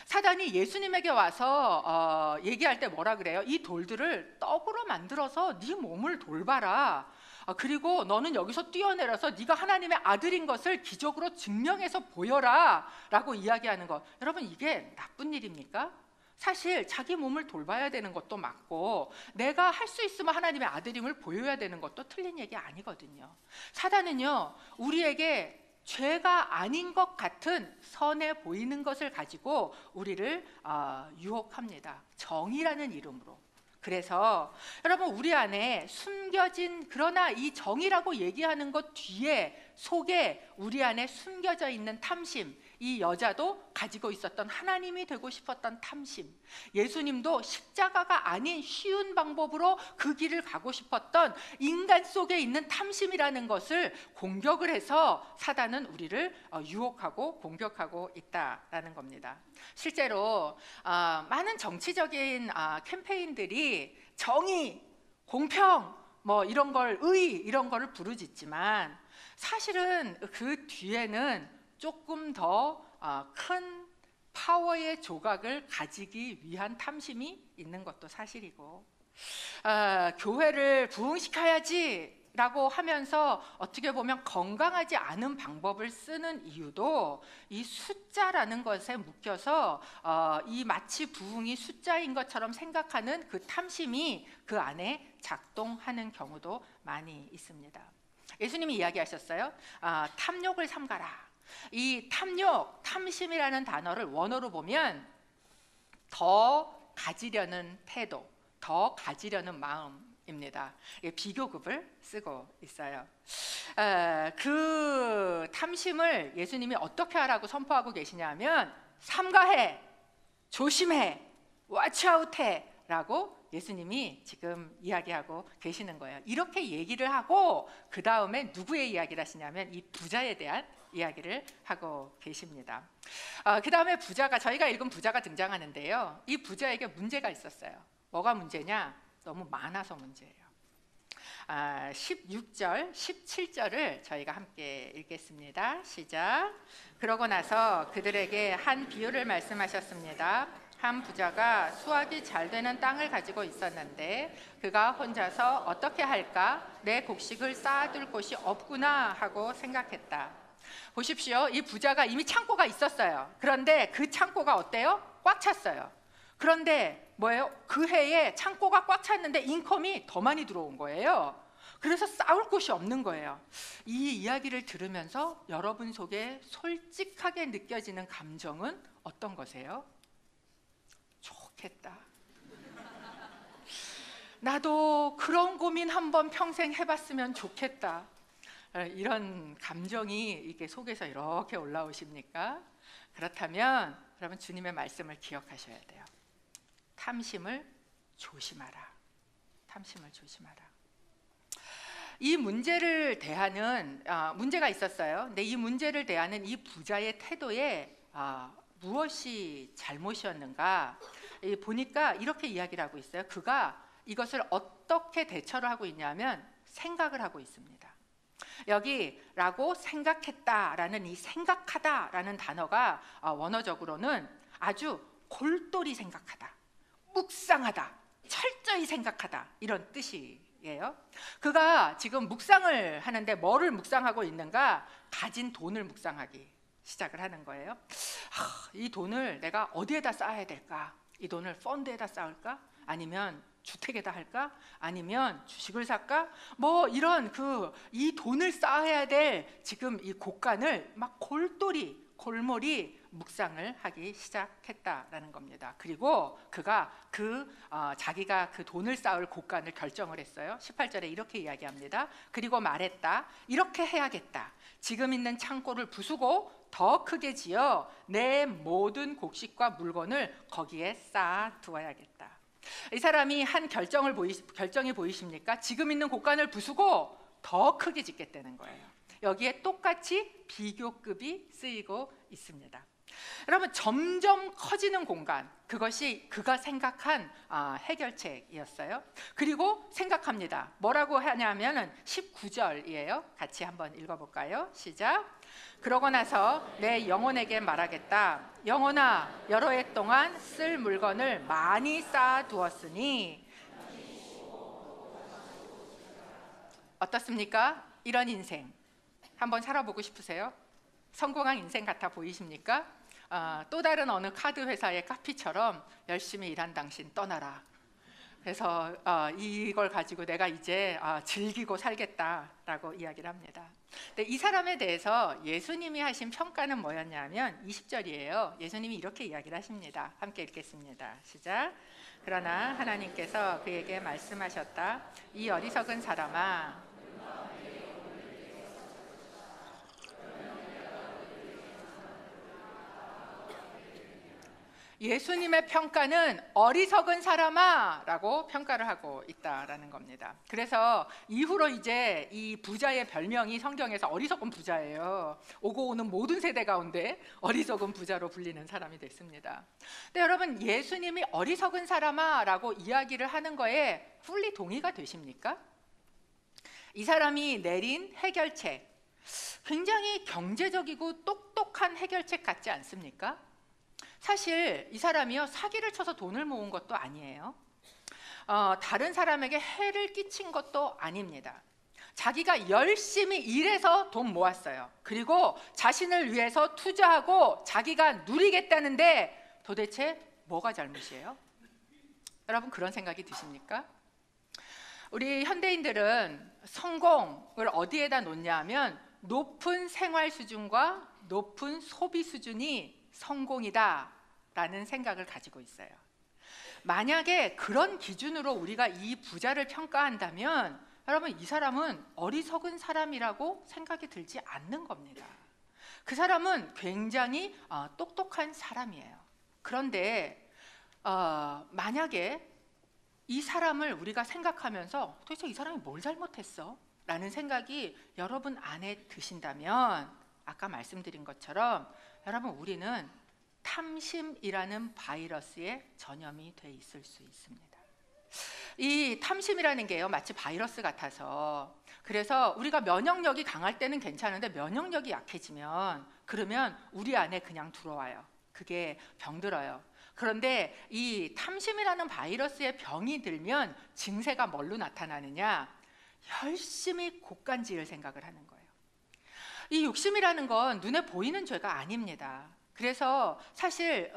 Speaker 4: 사단이 예수님에게 와서 얘기할 때 뭐라 그래요? 이 돌들을 떡으로 만들어서 네 몸을 돌봐라. 그리고 너는 여기서 뛰어내려서 네가 하나님의 아들인 것을 기적으로 증명해서 보여라 라고 이야기하는 것, 여러분 이게 나쁜 일입니까? 사실 자기 몸을 돌봐야 되는 것도 맞고 내가 할 수 있으면 하나님의 아들임을 보여야 되는 것도 틀린 얘기 아니거든요. 사단은요 우리에게 죄가 아닌 것 같은 선해 보이는 것을 가지고 우리를 유혹합니다. 정의라는 이름으로. 그래서 여러분, 우리 안에 숨겨진, 그러나 이 정의라고 얘기하는 것 뒤에 속에 우리 안에 숨겨져 있는 탐심, 이 여자도 가지고 있었던 하나님이 되고 싶었던 탐심, 예수님도 십자가가 아닌 쉬운 방법으로 그 길을 가고 싶었던 인간 속에 있는 탐심이라는 것을 공격을 해서 사단은 우리를 유혹하고 공격하고 있다라는 겁니다. 실제로 많은 정치적인 캠페인들이 정의, 공평, 뭐 이런 걸, 의 이런 거를 부르짖지만 사실은 그 뒤에는 조금 더 큰 파워의 조각을 가지기 위한 탐심이 있는 것도 사실이고, 교회를 부흥시켜야지 라고 하면서 어떻게 보면 건강하지 않은 방법을 쓰는 이유도 이 숫자라는 것에 묶여서 이 마치 부흥이 숫자인 것처럼 생각하는 그 탐심이 그 안에 작동하는 경우도 많이 있습니다. 예수님이 이야기하셨어요. 탐욕을 삼가라. 이 탐욕, 탐심이라는 단어를 원어로 보면 더 가지려는 태도, 더 가지려는 마음입니다. 비교급을 쓰고 있어요. 그 탐심을 예수님이 어떻게 하라고 선포하고 계시냐면 삼가해, 조심해, watch out해 라고 예수님이 지금 이야기하고 계시는 거예요. 이렇게 얘기를 하고 그 다음에 누구의 이야기를 하시냐면 이 부자에 대한 이야기를 하고 계십니다. 그 다음에 부자가, 저희가 읽은 부자가 등장하는데요. 이 부자에게 문제가 있었어요. 뭐가 문제냐? 너무 많아서 문제예요. 16절, 17절을 저희가 함께 읽겠습니다. 시작. 그러고 나서 그들에게 한 비유를 말씀하셨습니다. 한 부자가 수확이 잘 되는 땅을 가지고 있었는데 그가 혼자서 어떻게 할까? 내 곡식을 쌓아둘 곳이 없구나 하고 생각했다. 보십시오. 이 부자가 이미 창고가 있었어요. 그런데 그 창고가 어때요? 꽉 찼어요. 그런데 뭐예요? 그 해에 창고가 꽉 찼는데 인컴이 더 많이 들어온 거예요. 그래서 쌓을 곳이 없는 거예요. 이 이야기를 들으면서 여러분 속에 솔직하게 느껴지는 감정은 어떤 거세요? 좋겠다. 나도 그런 고민 한번 평생 해봤으면 좋겠다. 이런 감정이 이게 속에서 이렇게 올라오십니까? 그렇다면 여러분 주님의 말씀을 기억하셔야 돼요. 탐심을 조심하라. 탐심을 조심하라. 이 문제를 대하는 문제가 있었어요. 근데 이 문제를 대하는 이 부자의 태도에 무엇이 잘못이었는가? 보니까 이렇게 이야기를 하고 있어요. 그가 이것을 어떻게 대처를 하고 있냐면 생각을 하고 있습니다. 여기 라고 생각했다라는 이 생각하다라는 단어가 원어적으로는 아주 골똘히 생각하다, 묵상하다, 철저히 생각하다 이런 뜻이에요. 그가 지금 묵상을 하는데 뭐를 묵상하고 있는가? 가진 돈을 묵상하기 시작을 하는 거예요. 이 돈을 내가 어디에다 쌓아야 될까? 이 돈을 펀드에다 쌓을까? 아니면 주택에다 할까? 아니면 주식을 살까? 뭐 이런 이 돈을 쌓아야 될 지금 이 곳간을 막 골몰이 묵상을 하기 시작했다라는 겁니다. 그리고 그가 자기가 그 돈을 쌓을 곳간을 결정을 했어요. 18절에 이렇게 이야기합니다. 그리고 말했다. 이렇게 해야겠다. 지금 있는 창고를 부수고 더 크게 지어 내 모든 곡식과 물건을 거기에 쌓아 두어야겠다. 이 사람이 한 결정이 보이십니까? 지금 있는 곳간을 부수고 더 크게 짓겠다는 거예요. 여기에 똑같이 비교급이 쓰이고 있습니다. 여러분, 점점 커지는 공간, 그것이 그가 생각한 해결책이었어요. 그리고 생각합니다. 뭐라고 하냐면은 19절이에요. 같이 한번 읽어볼까요? 시작. 그러고 나서 내 영혼에게 말하겠다. 영혼아, 여러 해 동안 쓸 물건을 많이 쌓아두었으니 어떻습니까? 이런 인생 한번 살아보고 싶으세요? 성공한 인생 같아 보이십니까? 또 다른 어느 카드 회사의 카피처럼 열심히 일한 당신 떠나라. 그래서 이걸 가지고 내가 이제 즐기고 살겠다라고 이야기를 합니다. 근데 이 사람에 대해서 예수님이 하신 평가는 뭐였냐면 20절이에요. 예수님이 이렇게 이야기를 하십니다. 함께 읽겠습니다. 시작. 그러나 하나님께서 그에게 말씀하셨다. 이 어리석은 사람아, 예수님의 평가는 어리석은 사람아 라고 평가를 하고 있다라는 겁니다. 그래서 이후로 이제 이 부자의 별명이 성경에서 어리석은 부자예요. 오고 오는 모든 세대 가운데 어리석은 부자로 불리는 사람이 됐습니다. 근데 여러분, 예수님이 어리석은 사람아 라고 이야기를 하는 거에 풀리 동의가 되십니까? 이 사람이 내린 해결책, 굉장히 경제적이고 똑똑한 해결책 같지 않습니까? 사실 이 사람이요, 사기를 쳐서 돈을 모은 것도 아니에요. 다른 사람에게 해를 끼친 것도 아닙니다. 자기가 열심히 일해서 돈 모았어요. 그리고 자신을 위해서 투자하고 자기가 누리겠다는데 도대체 뭐가 잘못이에요? 여러분, 그런 생각이 드십니까? 우리 현대인들은 성공을 어디에다 놓냐 하면 높은 생활 수준과 높은 소비 수준이 성공이다 라는 생각을 가지고 있어요. 만약에 그런 기준으로 우리가 이 부자를 평가한다면 여러분, 이 사람은 어리석은 사람이라고 생각이 들지 않는 겁니다. 그 사람은 굉장히 똑똑한 사람이에요. 그런데 만약에 이 사람을 우리가 생각하면서 도대체 이 사람이 뭘 잘못했어? 라는 생각이 여러분 안에 드신다면 아까 말씀드린 것처럼 여러분 우리는 탐심이라는 바이러스에 전염이 돼 있을 수 있습니다. 이 탐심이라는 게요 마치 바이러스 같아서, 그래서 우리가 면역력이 강할 때는 괜찮은데 면역력이 약해지면 그러면 우리 안에 그냥 들어와요. 그게 병들어요. 그런데 이 탐심이라는 바이러스의 병이 들면 증세가 뭘로 나타나느냐, 열심히 곡간지을 생각을 하는 거예요. 이 욕심이라는 건 눈에 보이는 죄가 아닙니다. 그래서 사실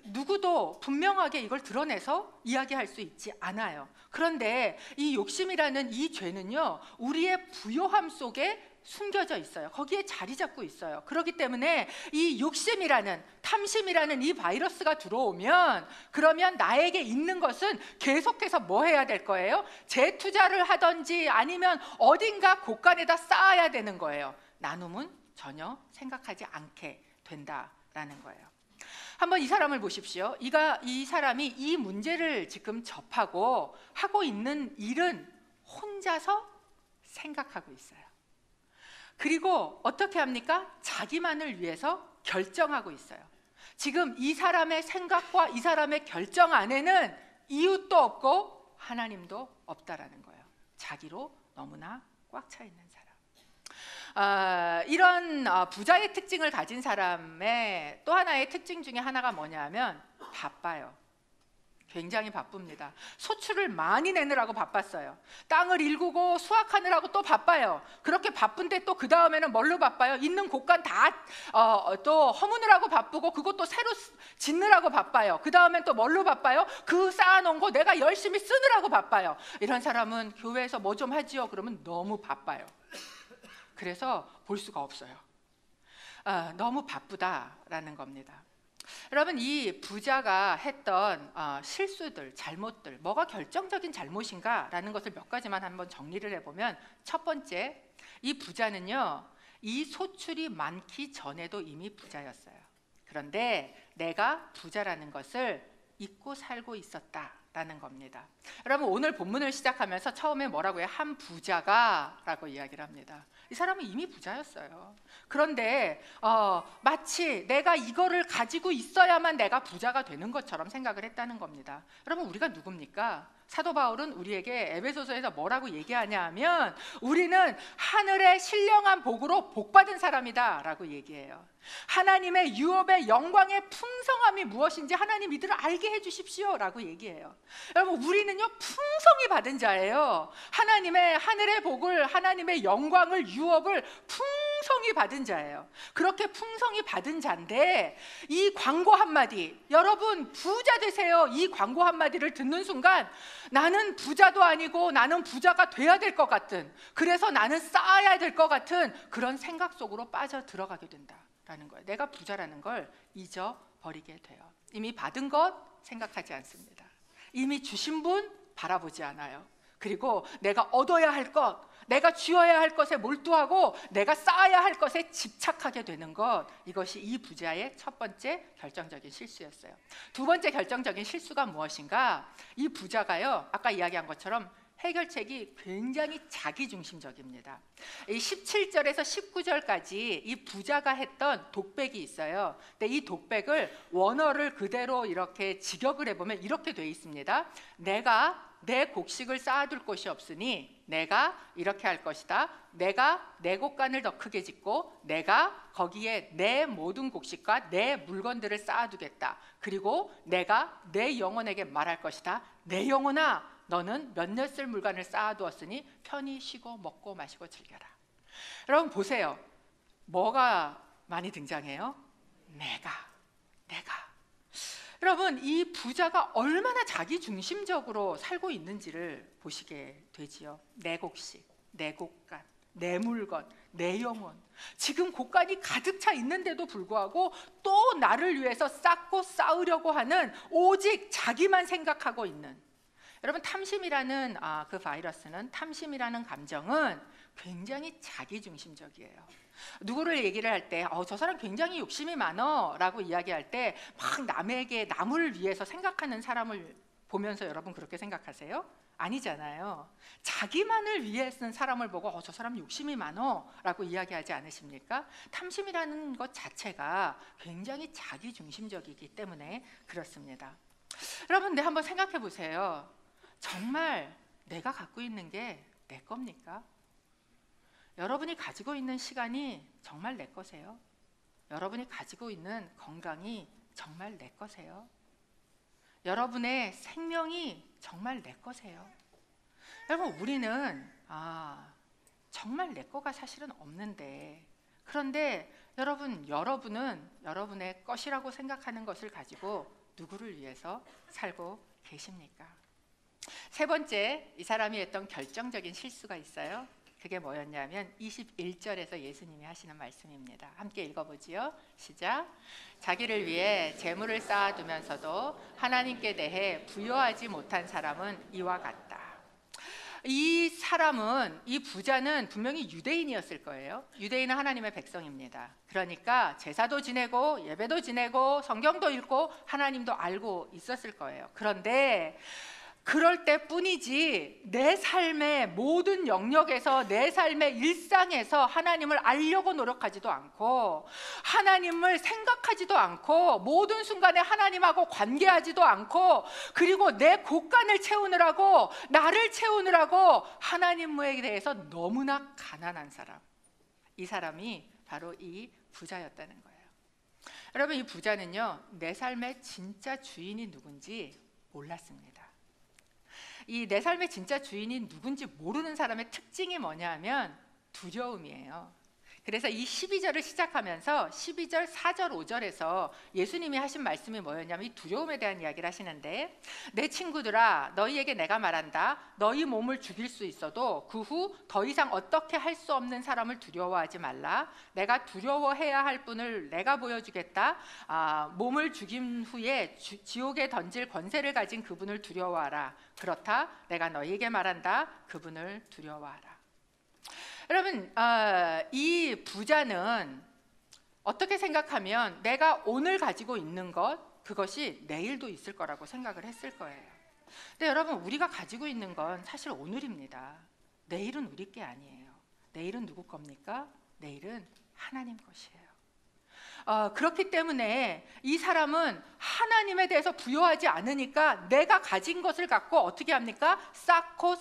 Speaker 4: 누구도 분명하게 이걸 드러내서 이야기할 수 있지 않아요. 그런데 이 욕심이라는 이 죄는요 우리의 부요함 속에 숨겨져 있어요. 거기에 자리 잡고 있어요. 그렇기 때문에 이 욕심이라는, 탐심이라는 이 바이러스가 들어오면 그러면 나에게 있는 것은 계속해서 뭐 해야 될 거예요? 재투자를 하든지 아니면 어딘가 곳간에다 쌓아야 되는 거예요. 나눔은 전혀 생각하지 않게 된다라는 거예요. 한번 이 사람을 보십시오. 이 사람이 이 문제를 지금 접하고 하고 있는 일은 혼자서 생각하고 있어요. 그리고 어떻게 합니까? 자기만을 위해서 결정하고 있어요. 지금 이 사람의 생각과 이 사람의 결정 안에는 이웃도 없고 하나님도 없다라는 거예요. 자기로 너무나 꽉 차 있는 사람. 이런 부자의 특징을 가진 사람의 또 하나의 특징 중에 하나가 뭐냐면 바빠요. 굉장히 바쁩니다. 소출을 많이 내느라고 바빴어요. 땅을 일구고 수확하느라고 또 바빠요. 그렇게 바쁜데 또 그 다음에는 뭘로 바빠요? 있는 곳간 다 또 허무느라고 바쁘고 그것도 새로 짓느라고 바빠요. 그 다음엔 또 뭘로 바빠요? 그 쌓아놓은 거 내가 열심히 쓰느라고 바빠요. 이런 사람은 교회에서 뭐 좀 하지요? 그러면 너무 바빠요. 그래서 볼 수가 없어요. 너무 바쁘다라는 겁니다. 여러분, 이 부자가 했던 실수들, 잘못들, 뭐가 결정적인 잘못인가라는 것을 몇 가지만 한번 정리를 해보면, 첫 번째, 이 부자는요 이 소출이 많기 전에도 이미 부자였어요. 그런데 내가 부자라는 것을 잊고 살고 있었다라는 겁니다. 여러분, 오늘 본문을 시작하면서 처음에 뭐라고 해요? 한 부자가 라고 이야기를 합니다. 이 사람은 이미 부자였어요. 그런데 마치 내가 이거를 가지고 있어야만 내가 부자가 되는 것처럼 생각을 했다는 겁니다. 여러분, 우리가 누굽니까? 사도 바울은 우리에게 에베소서에서 뭐라고 얘기하냐 하면, 우리는 하늘의 신령한 복으로 복받은 사람이다 라고 얘기해요. 하나님의 유업의 영광의 풍성함이 무엇인지 하나님 이들을 알게 해주십시오 라고 얘기해요. 여러분, 우리는요 풍성히 받은 자예요. 하나님의 하늘의 복을, 하나님의 영광을, 유업을 풍성히 받은 자예요. 그렇게 풍성히 받은 자인데 이 광고 한마디, 여러분 부자 되세요, 이 광고 한마디를 듣는 순간 나는 부자도 아니고 나는 부자가 돼야 될 것 같은, 그래서 나는 쌓아야 될 것 같은 그런 생각 속으로 빠져 들어가게 된다라는 거예요. 내가 부자라는 걸 잊어버리게 돼요. 이미 받은 것 생각하지 않습니다. 이미 주신 분 바라보지 않아요. 그리고 내가 얻어야 할 것, 내가 쥐어야 할 것에 몰두하고 내가 쌓아야 할 것에 집착하게 되는 것, 이것이 이 부자의 첫 번째 결정적인 실수였어요. 두 번째 결정적인 실수가 무엇인가? 이 부자가요, 아까 이야기한 것처럼 해결책이 굉장히 자기중심적입니다. 이 17절에서 19절까지 이 부자가 했던 독백이 있어요. 근데 이 독백을 원어를 그대로 이렇게 직역을 해보면 이렇게 돼 있습니다. 내가 내 곡식을 쌓아둘 곳이 없으니 내가 이렇게 할 것이다. 내가 내 곡간을 더 크게 짓고 내가 거기에 내 모든 곡식과 내 물건들을 쌓아두겠다. 그리고 내가 내 영혼에게 말할 것이다. 내 영혼아, 너는 몇몇 쓸 물건을 쌓아두었으니 편히 쉬고 먹고 마시고 즐겨라. 여러분 보세요. 뭐가 많이 등장해요? 내가. 여러분, 이 부자가 얼마나 자기중심적으로 살고 있는지를 보시게 되지요. 내 곡식, 내 곡간, 내 물건, 내 영혼. 지금 곡간이 가득 차 있는데도 불구하고 또 나를 위해서 쌓고 쌓으려고 하는, 오직 자기만 생각하고 있는. 여러분, 탐심이라는 그 바이러스는, 탐심이라는 감정은 굉장히 자기중심적이에요. 누구를 얘기를 할 때 저 사람 굉장히 욕심이 많어 라고 이야기할 때 막 남을 위해서 생각하는 사람을 보면서 여러분 그렇게 생각하세요? 아니잖아요. 자기만을 위해 쓴 사람을 보고 저 사람 욕심이 많어 라고 이야기하지 않으십니까? 탐심이라는 것 자체가 굉장히 자기중심적이기 때문에 그렇습니다. 여러분, 근데 한번 생각해 보세요. 정말 내가 갖고 있는 게 내 겁니까? 여러분이 가지고 있는 시간이 정말 내 거세요? 여러분이 가지고 있는 건강이 정말 내 거세요? 여러분의 생명이 정말 내 거세요? 여러분, 우리는 정말 내 거가 사실은 없는데, 그런데 여러분은 여러분의 것이라고 생각하는 것을 가지고 누구를 위해서 살고 계십니까? 세 번째, 이 사람이 했던 결정적인 실수가 있어요. 그게 뭐였냐면 21절에서 예수님이 하시는 말씀입니다. 함께 읽어보지요. 시작. 자기를 위해 재물을 쌓아두면서도 하나님께 대해 부여하지 못한 사람은 이와 같다. 이 사람은, 이 부자는 분명히 유대인이었을 거예요. 유대인은 하나님의 백성입니다. 그러니까 제사도 지내고 예배도 지내고 성경도 읽고 하나님도 알고 있었을 거예요. 그런데 그럴 때뿐이지 내 삶의 모든 영역에서, 내 삶의 일상에서 하나님을 알려고 노력하지도 않고, 하나님을 생각하지도 않고, 모든 순간에 하나님하고 관계하지도 않고, 그리고 내 곳간을 채우느라고, 나를 채우느라고 하나님에 대해서 너무나 가난한 사람, 이 사람이 바로 이 부자였다는 거예요. 여러분, 이 부자는요, 내 삶의 진짜 주인이 누군지 몰랐습니다. 이 내 삶의 진짜 주인이 누군지 모르는 사람의 특징이 뭐냐면 두려움이에요. 그래서 이 12절을 시작하면서 12절, 4절, 5절에서 예수님이 하신 말씀이 뭐였냐면 이 두려움에 대한 이야기를 하시는데, 내 친구들아, 너희에게 내가 말한다. 너희 몸을 죽일 수 있어도 그 후 더 이상 어떻게 할 수 없는 사람을 두려워하지 말라. 내가 두려워해야 할 분을 내가 보여주겠다. 몸을 죽인 후에 지옥에 던질 권세를 가진 그분을 두려워하라. 그렇다, 내가 너희에게 말한다. 그분을 두려워하라. 여러분, 이 부자는 어떻게 생각하면 내가 오늘 가지고 있는 것, 그것이 내일도 있을 거라고 생각을 했을 거예요. 근데 여러분, 우리가 가지고 있는 건 사실 오늘입니다. 내일은 우리 게 아니에요. 내일은 누구 겁니까? 내일은 하나님 것이에요. 그렇기 때문에 이 사람은 하나님에 대해서 부여하지 않으니까 내가 가진 것을 갖고 어떻게 합니까? 쌓고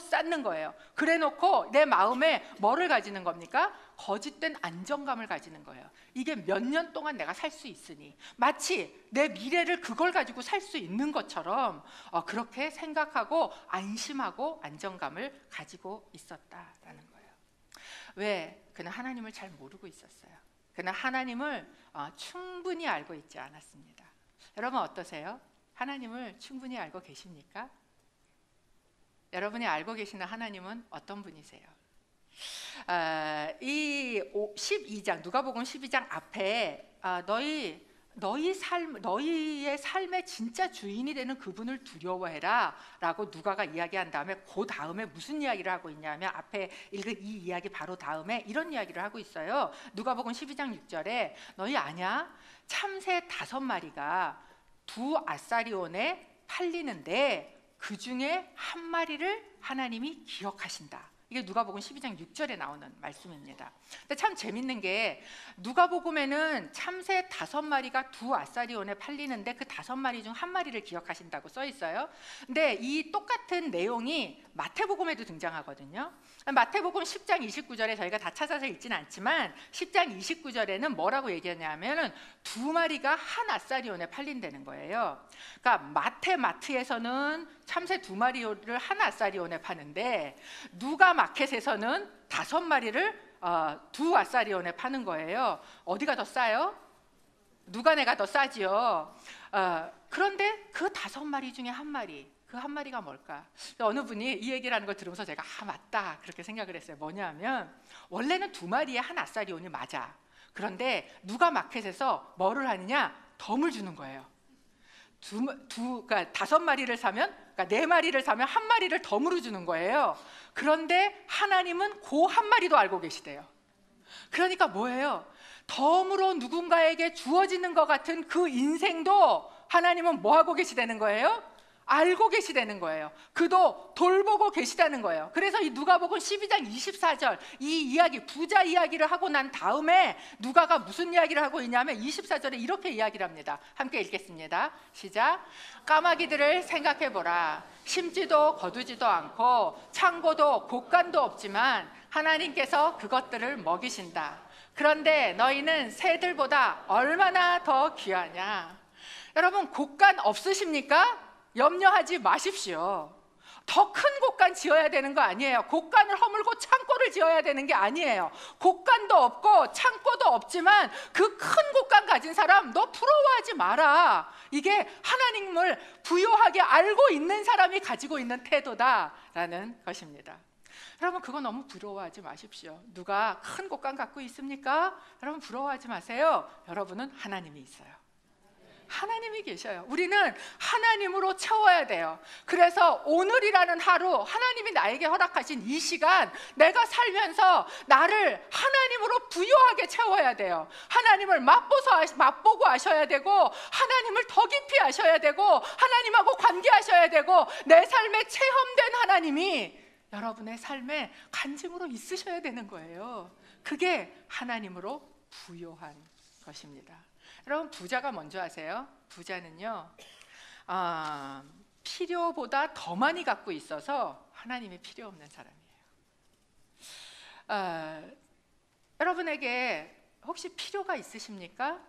Speaker 4: 쌓는 거예요. 그래놓고 내 마음에 뭐를 가지는 겁니까? 거짓된 안정감을 가지는 거예요. 이게 몇 년 동안 내가 살 수 있으니, 마치 내 미래를 그걸 가지고 살 수 있는 것처럼 그렇게 생각하고 안심하고 안정감을 가지고 있었다라는 거예요. 왜? 그는 하나님을 잘 모르고 있었어요. 그는 하나님을 충분히 알고 있지 않았습니다. 여러분 어떠세요? 하나님을 충분히 알고 계십니까? 여러분이 알고 계시는 하나님은 어떤 분이세요? 이 12장, 누가복음 12장 앞에 너희의 삶의 진짜 주인이 되는 그분을 두려워해라 라고 누가가 이야기한 다음에, 그 다음에 무슨 이야기를 하고 있냐면 앞에 읽은 이 이야기 바로 다음에 이런 이야기를 하고 있어요. 누가복음 12장 6절에 너희 아냐? 참새 5마리가 2아사리온에 팔리는데 그 중에 한 마리를 하나님이 기억하신다. 이게 누가복음 12장 6절에 나오는 말씀입니다. 근데 참 재밌는 게, 누가복음에는 참새 5마리가 2아사리온에 팔리는데 그 5마리 중 한 마리를 기억하신다고 써 있어요. 근데 이 똑같은 내용이 마태복음에도 등장하거든요. 마태복음 10장 29절에 저희가 다 찾아서 읽지는 않지만 10장 29절에는 뭐라고 얘기하냐면은 2마리가 한 아사리온에 팔린다는 거예요. 그러니까 마트에서는 참새 2마리를 한 아사리온에 파는데 누가 마켓에서는 5마리를 2아사리온에 파는 거예요. 어디가 더 싸요? 누가 내가 더 싸지요. 그런데 그 5마리 중에 한 마리, 그 한 마리가 뭘까? 어느 분이 이 얘기를 하는 걸 들으면서 제가 맞다 그렇게 생각을 했어요. 뭐냐면 원래는 2마리에 한 아사리온이 맞아. 그런데 누가 마켓에서 뭐를 하느냐? 덤을 주는 거예요. 그러니까 5마리를 사면, 그러니까 4마리를 사면 한 마리를 덤으로 주는 거예요. 그런데 하나님은 그 한 마리도 알고 계시대요. 그러니까 뭐예요? 덤으로 누군가에게 주어지는 것 같은 그 인생도 하나님은 뭐 하고 계시다는 거예요? 알고 계시다는 거예요. 그도 돌보고 계시다는 거예요. 그래서 이 누가복음 12장 24절 이 이야기, 부자 이야기를 하고 난 다음에 누가가 무슨 이야기를 하고 있냐면 24절에 이렇게 이야기를 합니다. 함께 읽겠습니다. 시작. 까마귀들을 생각해보라. 심지도 거두지도 않고 창고도 곡간도 없지만 하나님께서 그것들을 먹이신다. 그런데 너희는 새들보다 얼마나 더 귀하냐. 여러분, 곡간 없으십니까? 염려하지 마십시오. 더 큰 곡간 지어야 되는 거 아니에요. 곡간을 허물고 창고를 지어야 되는 게 아니에요. 곡간도 없고 창고도 없지만 그 큰 곡간 가진 사람, 너 부러워하지 마라. 이게 하나님을 부요하게 알고 있는 사람이 가지고 있는 태도다라는 것입니다. 여러분, 그거 너무 부러워하지 마십시오. 누가 큰 곡간 갖고 있습니까? 여러분, 부러워하지 마세요. 여러분은 하나님이 있어요. 하나님이 계셔요. 우리는 하나님으로 채워야 돼요. 그래서 오늘이라는 하루, 하나님이 나에게 허락하신 이 시간, 내가 살면서 나를 하나님으로 부요하게 채워야 돼요. 하나님을 맛보고 아셔야 되고, 하나님을 더 깊이 아셔야 되고, 하나님하고 관계하셔야 되고, 내 삶에 체험된 하나님이 여러분의 삶에 간증으로 있으셔야 되는 거예요. 그게 하나님으로 부요한 것입니다. 여러분, 부자가 뭔지 아세요? 부자는요, 필요보다 더 많이 갖고 있어서 하나님이 필요 없는 사람이에요. 여러분에게 혹시 필요가 있으십니까?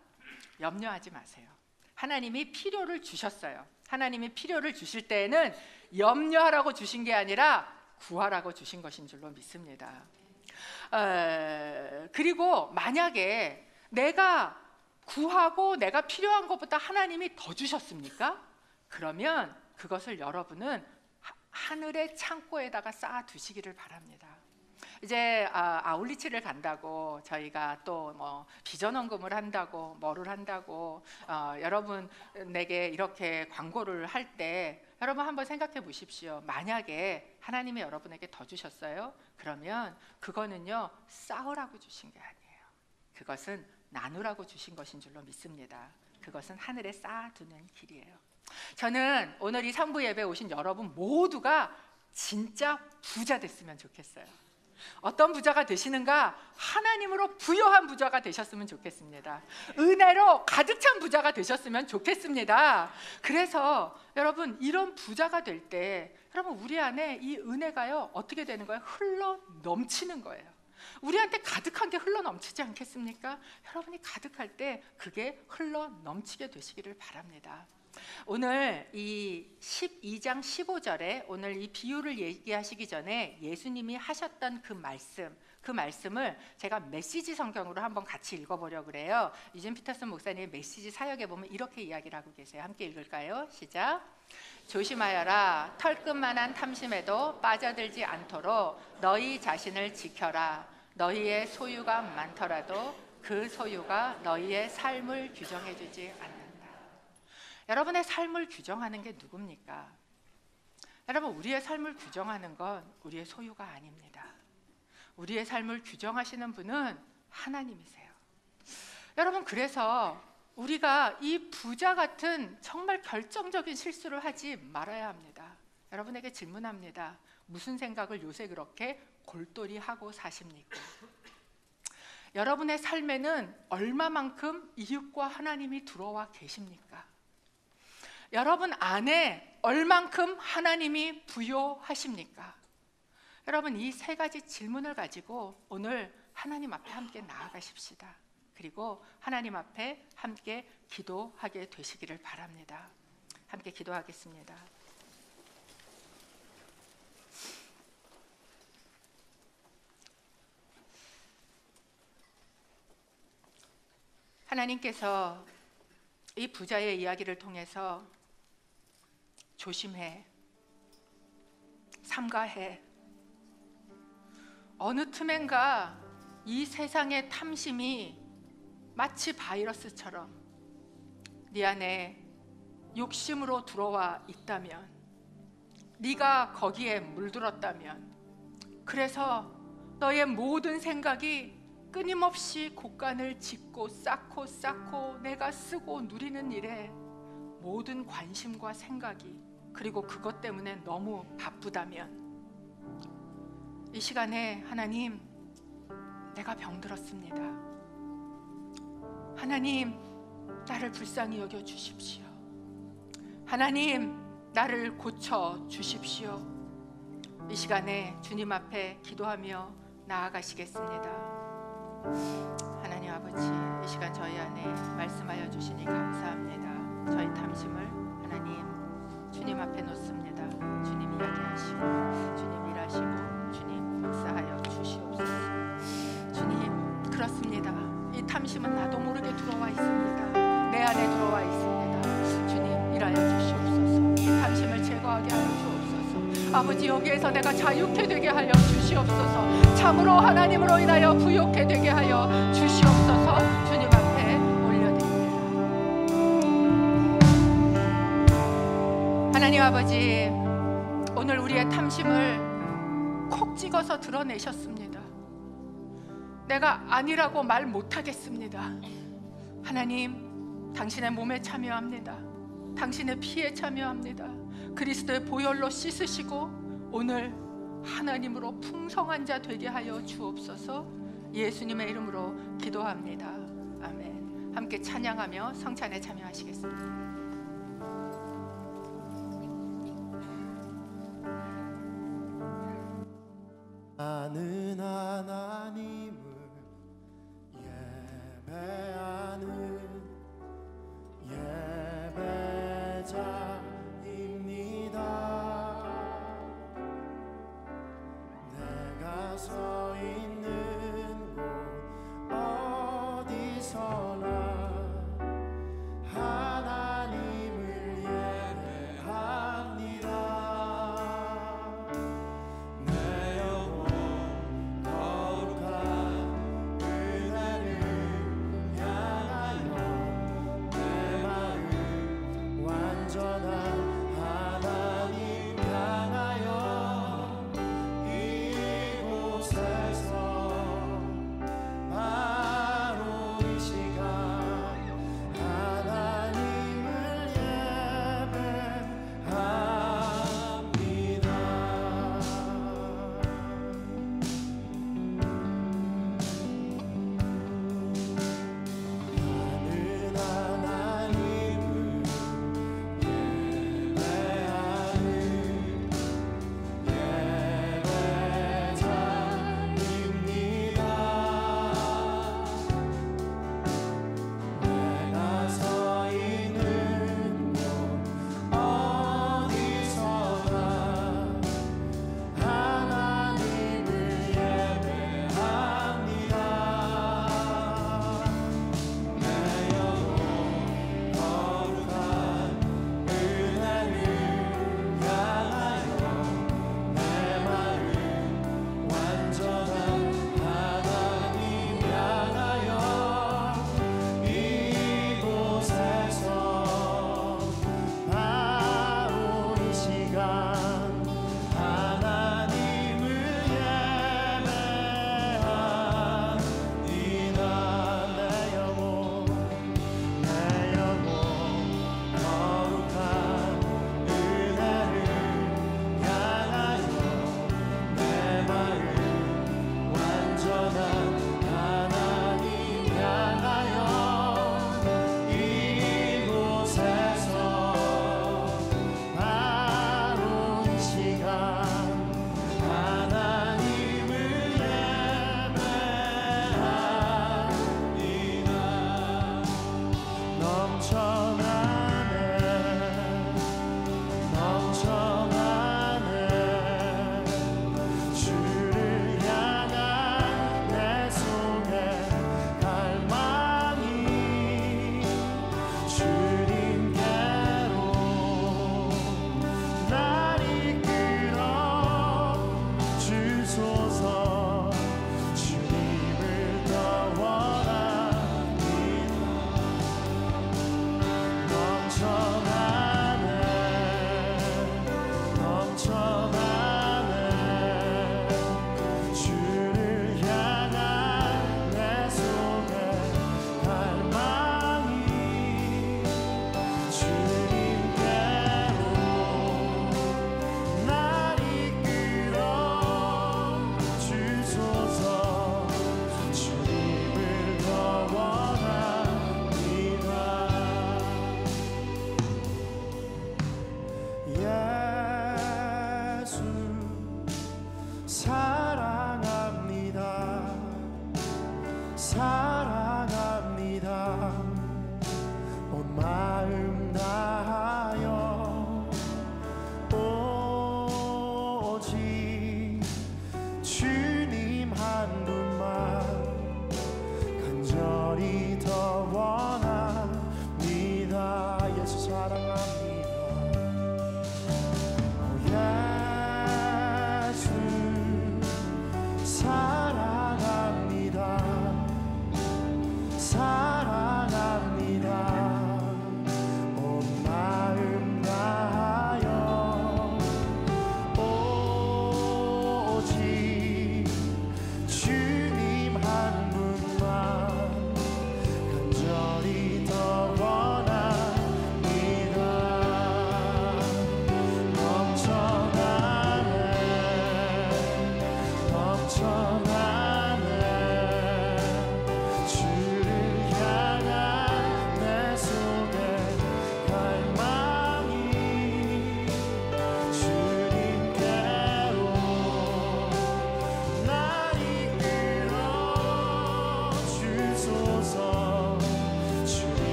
Speaker 4: 염려하지 마세요. 하나님이 필요를 주셨어요. 하나님이 필요를 주실 때에는 염려하라고 주신 게 아니라 구하라고 주신 것인 줄로 믿습니다. 그리고 만약에 내가 구하고 내가 필요한 것보다 하나님이 더 주셨습니까? 그러면 그것을 여러분은 하늘의 창고에다가 쌓아 두시기를 바랍니다. 이제 아울리치를 간다고 저희가 또 뭐 비전원금을 한다고 뭐를 한다고 여러분에게 이렇게 광고를 할 때 여러분 한번 생각해 보십시오. 만약에 하나님이 여러분에게 더 주셨어요? 그러면 그거는요, 쌓으라고 주신 게 아니에요. 그것은 나누라고 주신 것인 줄로 믿습니다. 그것은 하늘에 쌓아두는 길이에요. 저는 오늘 이 3부 예배에 오신 여러분 모두가 진짜 부자 됐으면 좋겠어요. 어떤 부자가 되시는가? 하나님으로 부요한 부자가 되셨으면 좋겠습니다. 은혜로 가득 찬 부자가 되셨으면 좋겠습니다. 그래서 여러분, 이런 부자가 될 때 여러분, 우리 안에 이 은혜가요, 어떻게 되는 거예요? 흘러 넘치는 거예요. 우리한테 가득한 게 흘러 넘치지 않겠습니까? 여러분이 가득할 때 그게 흘러 넘치게 되시기를 바랍니다. 오늘 이 12장 15절에 오늘 이 비유를 얘기하시기 전에 예수님이 하셨던 그 말씀을 제가 메시지 성경으로 한번 같이 읽어보려고 그래요. 유진 피터슨 목사님의 메시지 사역에 보면 이렇게 이야기를 하고 계세요. 함께 읽을까요? 시작. 조심하여라. 털끝만한 탐심에도 빠져들지 않도록 너희 자신을 지켜라. 너희의 소유가 많더라도 그 소유가 너희의 삶을 규정해 주지 않는다. 여러분의 삶을 규정하는 게 누굽니까? 여러분, 우리의 삶을 규정하는 건 우리의 소유가 아닙니다. 우리의 삶을 규정하시는 분은 하나님이세요. 여러분, 그래서 우리가 이 부자 같은 정말 결정적인 실수를 하지 말아야 합니다. 여러분에게 질문합니다. 무슨 생각을 요새 그렇게 골똘히 하고 사십니까? 여러분의 삶에는 얼마만큼 이웃과 하나님이 들어와 계십니까? 여러분 안에 얼만큼 하나님이 부요하십니까? 여러분, 이 세 가지 질문을 가지고 오늘 하나님 앞에 함께 나아가십시다. 그리고 하나님 앞에 함께 기도하게 되시기를 바랍니다. 함께 기도하겠습니다. 하나님께서 이 부자의 이야기를 통해서 조심해, 삼가해, 어느 틈엔가 이 세상의 탐심이 마치 바이러스처럼 네 안에 욕심으로 들어와 있다면, 네가 거기에 물들었다면, 그래서 너의 모든 생각이 끊임없이 곡간을 짓고 쌓고 내가 쓰고 누리는 일에 모든 관심과 생각이 그리고 그것 때문에 너무 바쁘다면 이 시간에 하나님, 내가 병들었습니다. 하나님, 나를 불쌍히 여겨 주십시오. 하나님, 나를 고쳐 주십시오. 이 시간에 주님 앞에 기도하며 나아가시겠습니다. 하나님 아버지, 이 시간 저희 안에 말씀하여 주시니 감사합니다. 저희 탐심을 하나님 주님 앞에 놓습니다. 주님 이야기하시고 주님 일하시고 주님 역사하여 주시옵소서. 주님, 그렇습니다. 이 탐심은 나도 모르게 들어와 있습니다. 내 안에 들어와 있습니다. 주님, 일하여 주시옵소서. 이 탐심을 제거하게 하여 주옵소서. 아버지, 여기에서 내가 자유케 되게 하여 주시옵소서. 참으로 하나님으로 인하여 부욕케 되게 하여 주시옵소서. 주님 앞에 올려드립니다. 하나님 아버지, 오늘 우리의 탐심을 콕 찍어서 드러내셨습니다. 내가 아니라고 말 못하겠습니다. 하나님, 당신의 몸에 참여합니다. 당신의 피에 참여합니다. 그리스도의 보혈로 씻으시고 오늘 하나님으로 풍성한 자 되게 하여 주옵소서. 예수님의 이름으로 기도합니다. 아멘. 함께 찬양하며 성찬에 참여하시겠습니다.
Speaker 1: 나는 하나님을 예배하는 예배자입니다. 내가 서 있는 곳 어디서나 하나님을 예배합니다. 내 영혼 거룩한 그날을 향하여 내 마음 완전한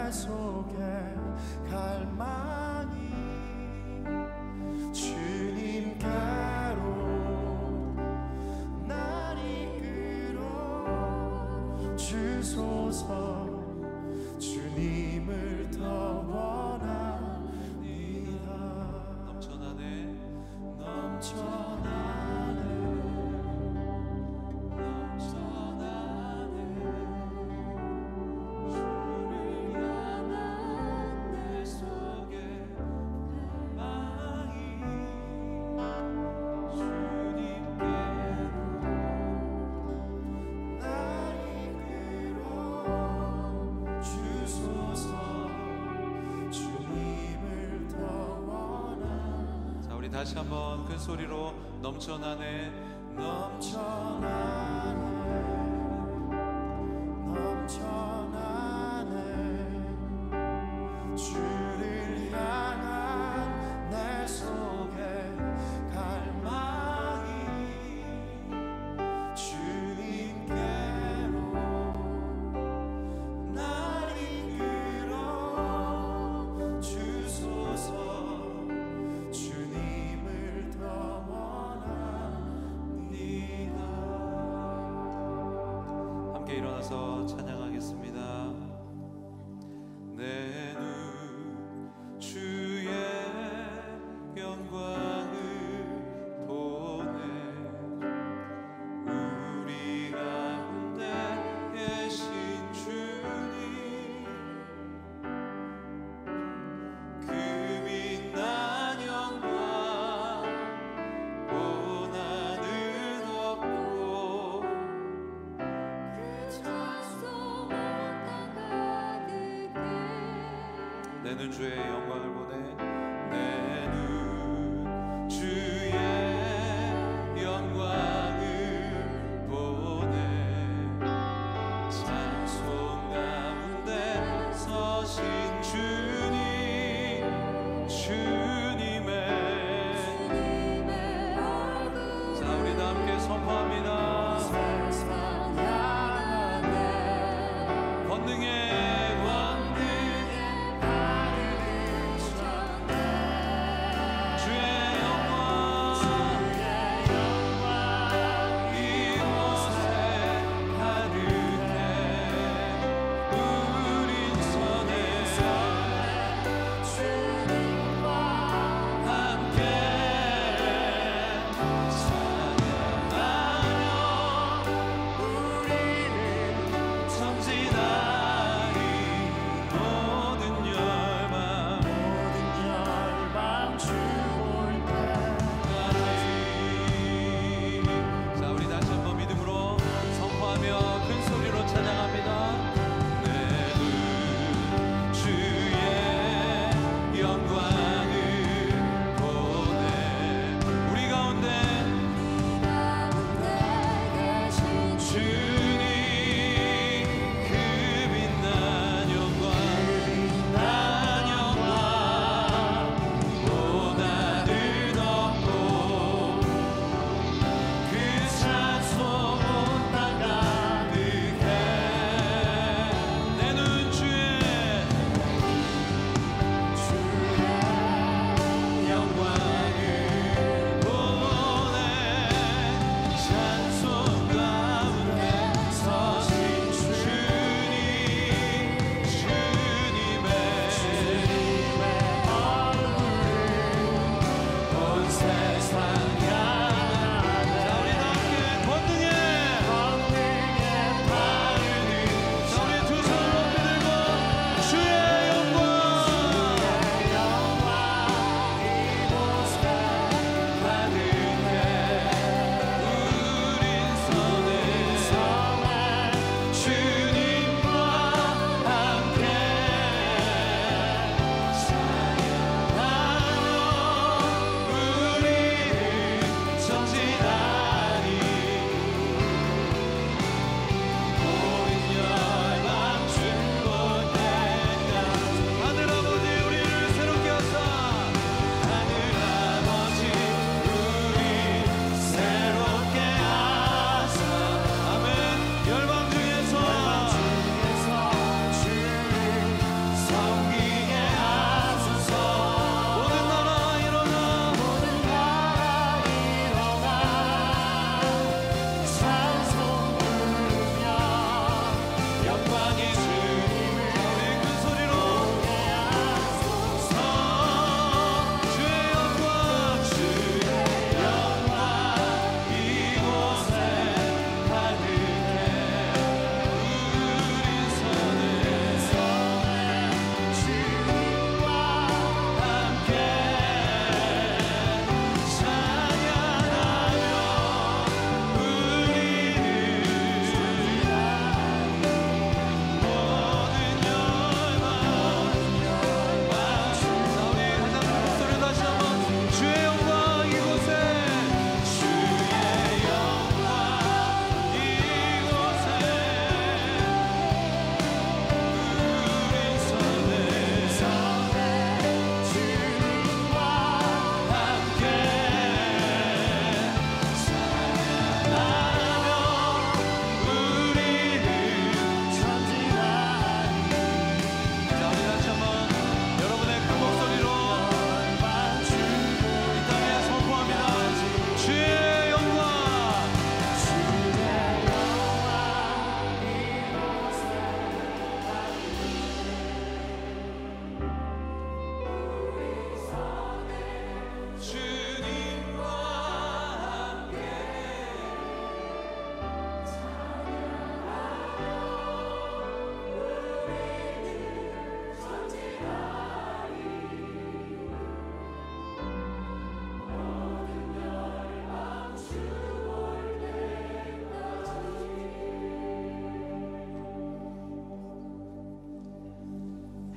Speaker 1: 내 속에 갈망이 주님께로 날 이끌어 주소서. 주님을 더 원합니다.
Speaker 2: 넘쳐나네
Speaker 1: 넘쳐나네 넘쳐나네 주를 향한 내 속에 갈망이 주님께로 날 이끌어 주소서. 주님을 더 원하.
Speaker 2: 자, 우리 다시 한번 큰 소리로 넘쳐나네
Speaker 1: 넘쳐나네 넘쳐나네 주를 향한 내 속에 갈망이 주님께로 날 이끌어 주소서. 주님을 더 원합니다.
Speaker 2: 함께 일어나서 찬양하겠습니다. 내 눈 주의 영광을 보네. 우리 가운데 계신 주님 그 빛난 영광 원하는 없고 내 눈 주의 영광을 보네. 내 눈 주의 영광을 보네. 찬송 가운데 서신 주님 주님의 자, 우리 다 함께 선포합니다. 권능의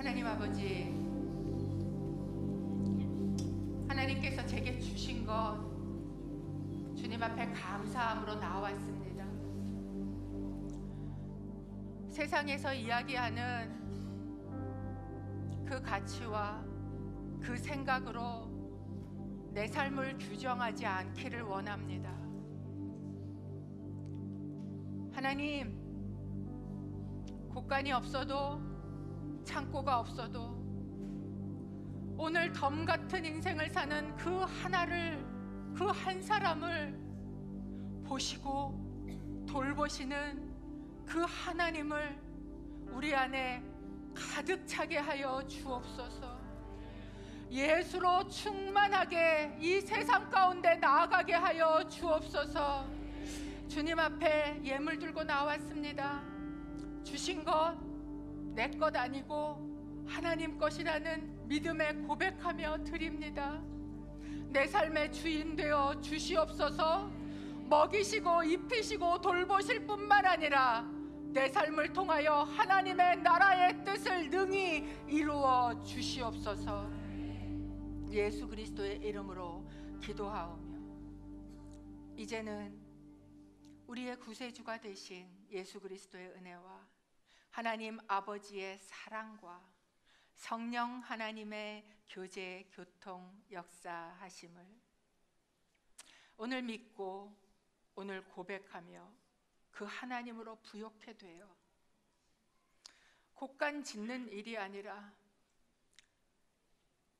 Speaker 4: 하나님 아버지, 하나님께서 제게 주신 것 주님 앞에 감사함으로 나왔습니다. 세상에서 이야기하는 그 가치와 그 생각으로 내 삶을 규정하지 않기를 원합니다. 하나님, 곳간이 없어도 창고가 없어도 오늘 덤 같은 인생을 사는 그 하나를, 그 한 사람을 보시고 돌보시는 그 하나님을 우리 안에 가득 차게 하여 주옵소서. 예수로 충만하게 이 세상 가운데 나아가게 하여 주옵소서. 주님 앞에 예물 들고 나왔습니다. 주신 것 내 것 아니고 하나님 것이라는 믿음에 고백하며 드립니다. 내 삶의 주인 되어 주시옵소서. 먹이시고 입히시고 돌보실 뿐만 아니라 내 삶을 통하여 하나님의 나라의 뜻을 능히 이루어 주시옵소서. 예수 그리스도의 이름으로 기도하오며 이제는 우리의 구세주가 되신 예수 그리스도의 은혜와 하나님 아버지의 사랑과 성령 하나님의 교제, 교통, 역사하심을 오늘 믿고 오늘 고백하며 그 하나님으로 부욕해 되어 곳간 짓는 일이 아니라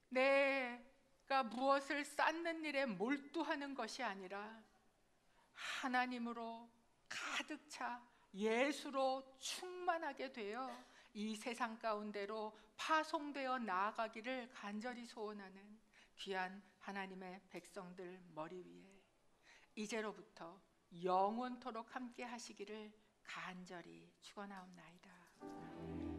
Speaker 4: 내가 무엇을 쌓는 일에 몰두하는 것이 아니라 하나님으로 가득 차 예수로 충만하게 되어 이 세상 가운데로 파송되어 나아가기를 간절히 소원하는 귀한 하나님의 백성들 머리 위에 이제로부터 영원토록 함께 하시기를 간절히 축원하옵나이다.